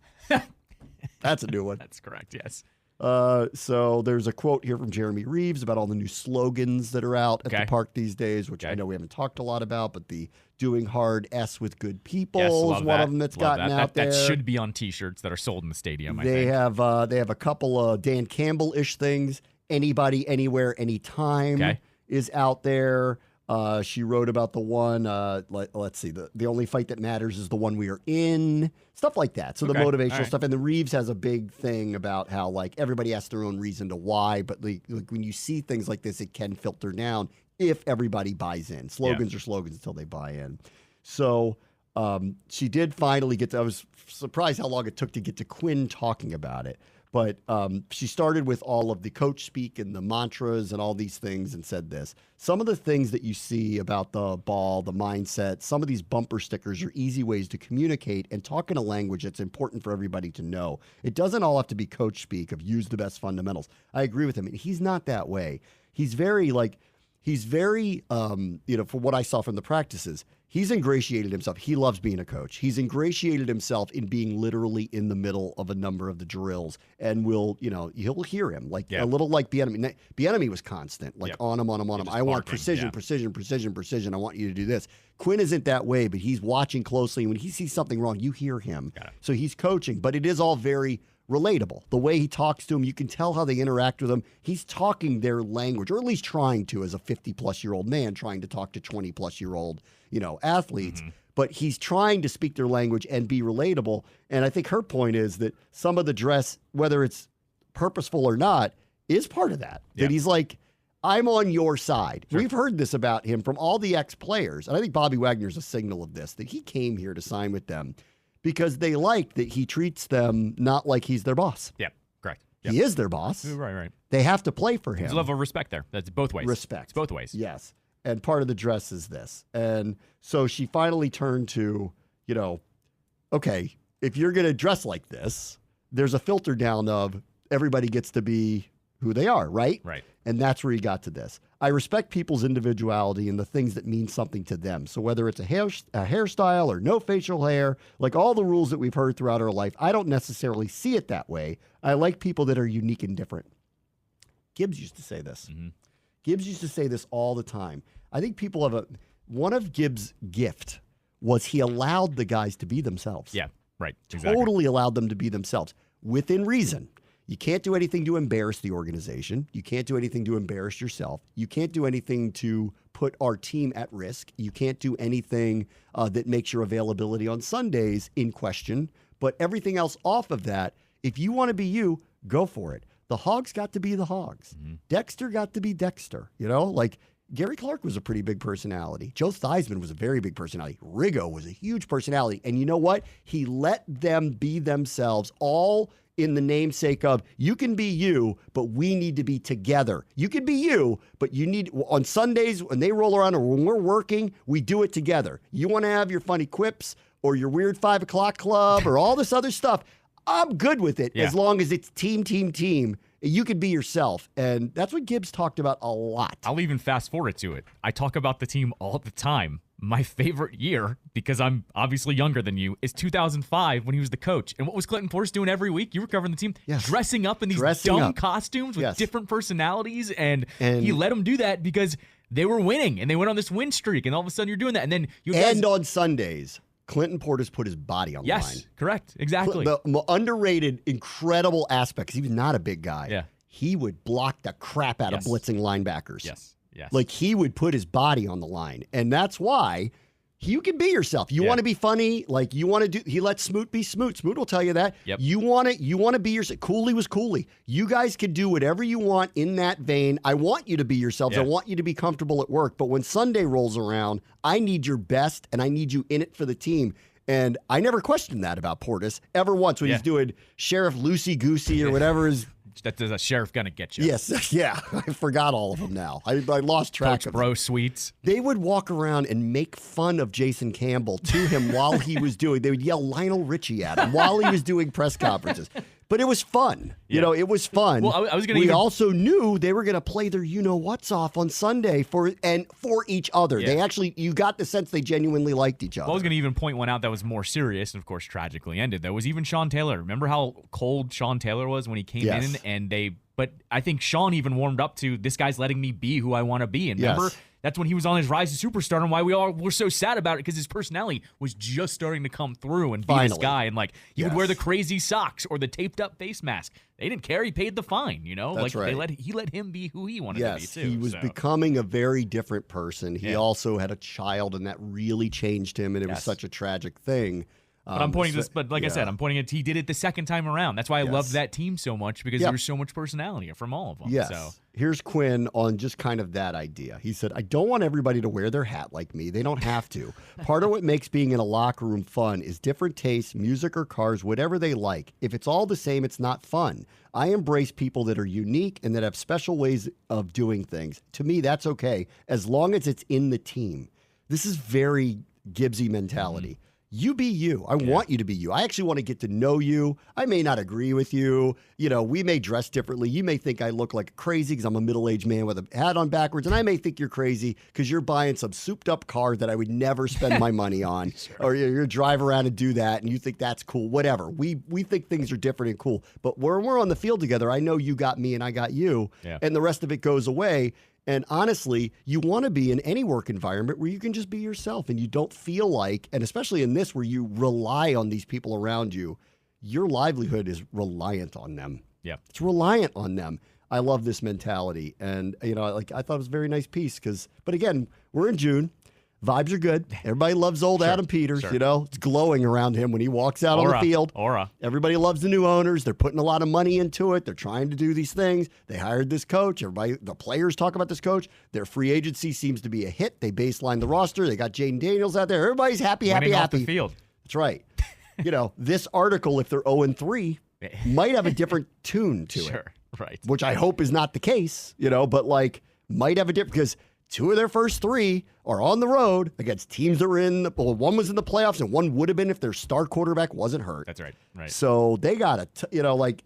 That's a new one. That's correct, yes. So there's a quote here from Jeremy Reeves about all the new slogans that are out at the park these days, which I know we haven't talked a lot about, but the doing hard S with good people is one of them that's gotten out there. That should be on T-shirts that are sold in the stadium, I think. They have a couple of Dan Campbell-ish things. Anybody, anywhere, anytime is out there. She wrote about the one, let's see, the only fight that matters is the one we are in, stuff like that. So the motivational stuff. And the Reeves has a big thing about how everybody has their own reason to why, but when you see things like this, it can filter down if everybody buys in. Slogans are slogans until they buy in. So she did finally get to, I was surprised how long it took to get to Quinn talking about it. But she started with all of the coach speak and the mantras and all these things and said this. Some of the things that you see about the ball, the mindset, some of these bumper stickers are easy ways to communicate and talk in a language that's important for everybody to know. It doesn't all have to be coach speak of use the best fundamentals. I agree with him. He's not that way. He's very for what I saw from the practices, he's ingratiated himself. He loves being a coach. He's ingratiated himself in being literally in the middle of a number of the drills and he'll hear him a little like Bieniemy. Bieniemy was constant, on him. I want precision. I want you to do this. Quinn isn't that way, but he's watching closely. When he sees something wrong, you hear him. So he's coaching, but it is all very relatable. The way he talks to him, you can tell how they interact with him. He's talking their language, or at least trying to, as a 50-plus-year-old man trying to talk to 20-plus-year-old, athletes. Mm-hmm. But he's trying to speak their language and be relatable. And I think her point is that some of the dress, whether it's purposeful or not, is part of that. That he's like, I'm on your side. Sure. We've heard this about him from all the ex-players. And I think Bobby Wagner's a signal of this, that he came here to sign with them because they like that he treats them not like he's their boss. Yeah, correct. He is their boss. Right. They have to play for him. There's a level of respect there. That's both ways. Respect. It's both ways. Yes. And part of the dress is this. And so she finally turned to, okay, if you're going to dress like this, there's a filter down of everybody gets to be who they are, right? Right. And that's where he got to this. I respect people's individuality and the things that mean something to them. So whether it's a hairstyle or no facial hair, like all the rules that we've heard throughout our life, I don't necessarily see it that way. I like people that are unique and different. Gibbs used to say this. Mm-hmm. Gibbs used to say this all the time. I think people have one of Gibbs' gift was he allowed the guys to be themselves. Yeah, right. Exactly. Totally allowed them to be themselves within reason. You can't do anything to embarrass the organization. You can't do anything to embarrass yourself. You can't do anything to put our team at risk. You can't do anything that makes your availability on Sundays in question. But everything else off of that, if you want to be you, go for it. The Hogs got to be the Hogs. Mm-hmm. Dexter got to be Dexter. Like Gary Clark was a pretty big personality. Joe Theismann was a very big personality. Riggo was a huge personality. And you know what? He let them be themselves, all in the namesake of you can be you, but we need to be together. You can be you, but you need, on Sundays when they roll around or when we're working, we do it together. You want to have your funny quips or your weird 5 o'clock club or all this other stuff. I'm good with it as long as it's team. You can be yourself. And that's what Gibbs talked about a lot. I'll even fast forward to it. I talk about the team all the time. My favorite year, because I'm obviously younger than you, is 2005 when he was the coach. And what was Clinton Portis doing every week? You were covering the team, dressing up in these dumb costumes with different personalities. And he let them do that because they were winning and they went on this win streak. And all of a sudden you're doing that. And then on Sundays, Clinton Portis put his body on the line. Yes, correct. Exactly. The underrated, incredible aspect, because he was not a big guy. Yeah. He would block the crap out of blitzing linebackers. Yes. Like he would put his body on the line. And that's why you can be yourself. You want to be funny. Like you want to do, he lets Smoot be Smoot. Smoot will tell you that. Yep. You want to be yourself. Cooley was Cooley. You guys can do whatever you want in that vein. I want you to be yourselves. I want you to be comfortable at work. But when Sunday rolls around, I need your best and I need you in it for the team. And I never questioned that about Portis ever once when he's doing Sheriff Loosey Goosey or whatever his That there's a sheriff gonna get you. Yes, yeah. I forgot all of them now. I lost track Coach of Bro them. Sweets. They would walk around and make fun of Jason Campbell to him while he was doing. They would yell Lionel Richie at him while he was doing press conferences. But it was fun. You know, it was fun. Well, I was going to. We also knew they were going to play their you-know-what's off on Sunday for each other. Yeah. They actually, you got the sense they genuinely liked each other. Well, I was going to even point one out that was more serious, and of course, tragically ended. Though was even Sean Taylor. Remember how cold Sean Taylor was when he came in, and they. But I think Sean even warmed up to this guy's letting me be who I want to be. And remember, that's when he was on his rise to superstar, and why we all were so sad about it, because his personality was just starting to come through and be this guy. And like he would wear the crazy socks or the taped up face mask. They didn't care. He paid the fine. You know, that's like he let him be who he wanted to be too. He was becoming a very different person. He also had a child, and that really changed him, and it was such a tragic thing. But I'm pointing this. But like I said, I'm pointing it. He did it the second time around. That's why I loved that team so much, because there was so much personality from all of them. Yes. So. Here's Quinn on just kind of that idea. He said, I don't want everybody to wear their hat like me. They don't have to. Part of what makes being in a locker room fun is different tastes, music or cars, whatever they like. If it's all the same, it's not fun. I embrace people that are unique and that have special ways of doing things. To me, that's okay, as long as it's in the team. This is very Gibbsy mentality. Mm-hmm. You be you. I want you to be you. I actually want to get to know you. I may not agree with you. You know, we may dress differently. You may think I look like crazy because I'm a middle-aged man with a hat on backwards, and I may think you're crazy because you're buying some souped-up car that I would never spend my money on. Or you're drive around and do that, and you think that's cool. Whatever. We think things are different and cool. But when we're on the field together, I know you got me and I got you, and the rest of it goes away. And honestly, you want to be in any work environment where you can just be yourself and you don't feel like, and especially in this where you rely on these people around you, your livelihood is reliant on them. Yeah. It's reliant on them. I love this mentality. And, you know, like I thought it was a very nice piece but again, we're in June. Vibes are good. Everybody loves old Adam Peters, you know. It's glowing around him when he walks out on the field. Everybody loves the new owners. They're putting a lot of money into it. They're trying to do these things. They hired this coach. The players talk about this coach. Their free agency seems to be a hit. They baseline the roster. They got Jaden Daniels out there. Everybody's happy. Off the field. That's right. You know, this article, if they're 0-3, might have a different tune to it. Sure, right. Which I hope is not the case, but like might have a different, because 2 of their first 3 are on the road against teams that were one was in the playoffs and one would have been if their star quarterback wasn't hurt. That's right. Right. So they got to,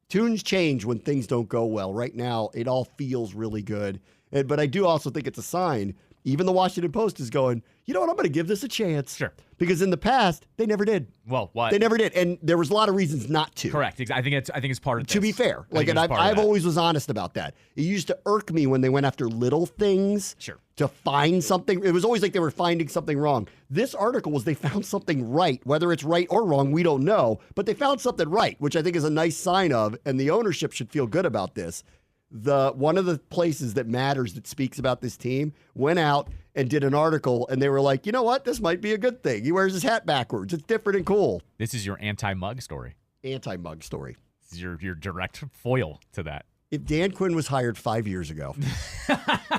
tunes change when things don't go well. Right now, it all feels really good. But I do also think it's a sign. Even the Washington Post is going, you know what, I'm going to give this a chance. Sure. Because in the past, they never did. Well, what? They never did. And there was a lot of reasons not to. Correct. I think it's part of this. To be fair. I've always was honest about that. It used to irk me when they went after little things to find something. It was always like they were finding something wrong. This article was they found something right. Whether it's right or wrong, we don't know. But they found something right, which I think is a nice sign of, and the ownership should feel good about this. One of the places that matters that speaks about this team went out and did an article, and they were like, you know what? This might be a good thing. He wears his hat backwards. It's different and cool. This is your anti-mug story. Anti-mug story. This is your direct foil to that. If Dan Quinn was hired 5 years ago,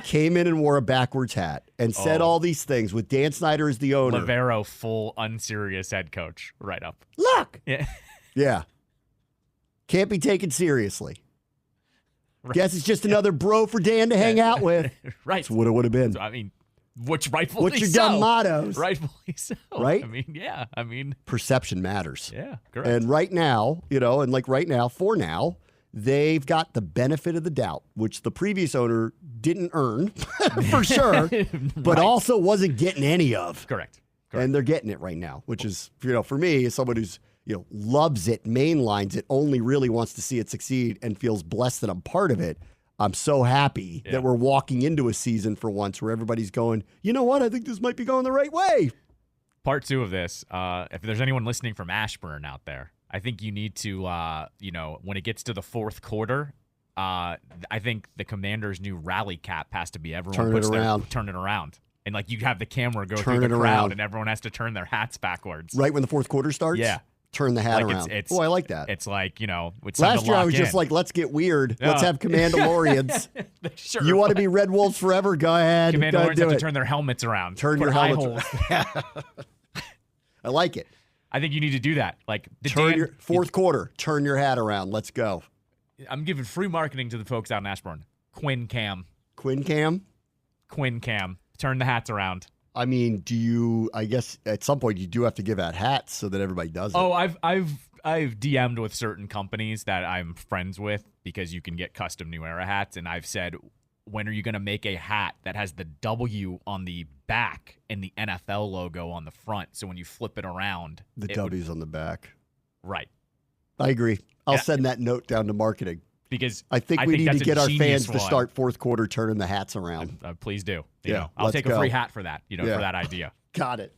came in and wore a backwards hat and said all these things with Dan Snyder as the owner. Livero, full unserious head coach, right up. Look! Yeah. Yeah. Can't be taken seriously. Right. Guess it's just another bro for Dan to hang out with. Right. That's what it would have been. So, I mean, which rightfully What's your so. dumb mottos? Rightfully so. Right? I mean, yeah. I mean, perception matters. Yeah, correct. And right now, for now, they've got the benefit of the doubt, which the previous owner didn't earn, for sure, but also wasn't getting any of. Correct. And they're getting it right now, which is, for me, as someone who's, loves it, mainlines it, only really wants to see it succeed and feels blessed that I'm part of it. I'm so happy that we're walking into a season for once where everybody's going, you know what? I think this might be going the right way. Part 2 of this, if there's anyone listening from Ashburn out there, I think you need to, when it gets to the fourth quarter, I think the Commanders' new rally cap has to be everyone turn it around. And you have the camera go through the crowd and everyone has to turn their hats backwards. Right when the fourth quarter starts? Yeah. Turn the hat around. I like that. It's like, it's last year I was just like, let's get weird. Let's have Commandalorians. Sure. You want to be Red Wolves forever? Go ahead. Commandalorians have to turn their helmets around. Turn your helmets around. I like it. I think you need to do that. Fourth quarter, turn your hat around. Let's go. I'm giving free marketing to the folks out in Ashburn. Quinn Cam. Turn the hats around. I mean, I guess at some point you do have to give out hats so that everybody does it. Oh, I've DM'd with certain companies that I'm friends with because you can get custom New Era hats, and I've said, when are you going to make a hat that has the W on the back and the NFL logo on the front, so when you flip it around, the W's on the back. Right. I agree. I'll send that note down to marketing. Because I think we need to get our fans to start fourth quarter turning the hats around. Please do. I'll take a free hat for that, for that idea. Got it.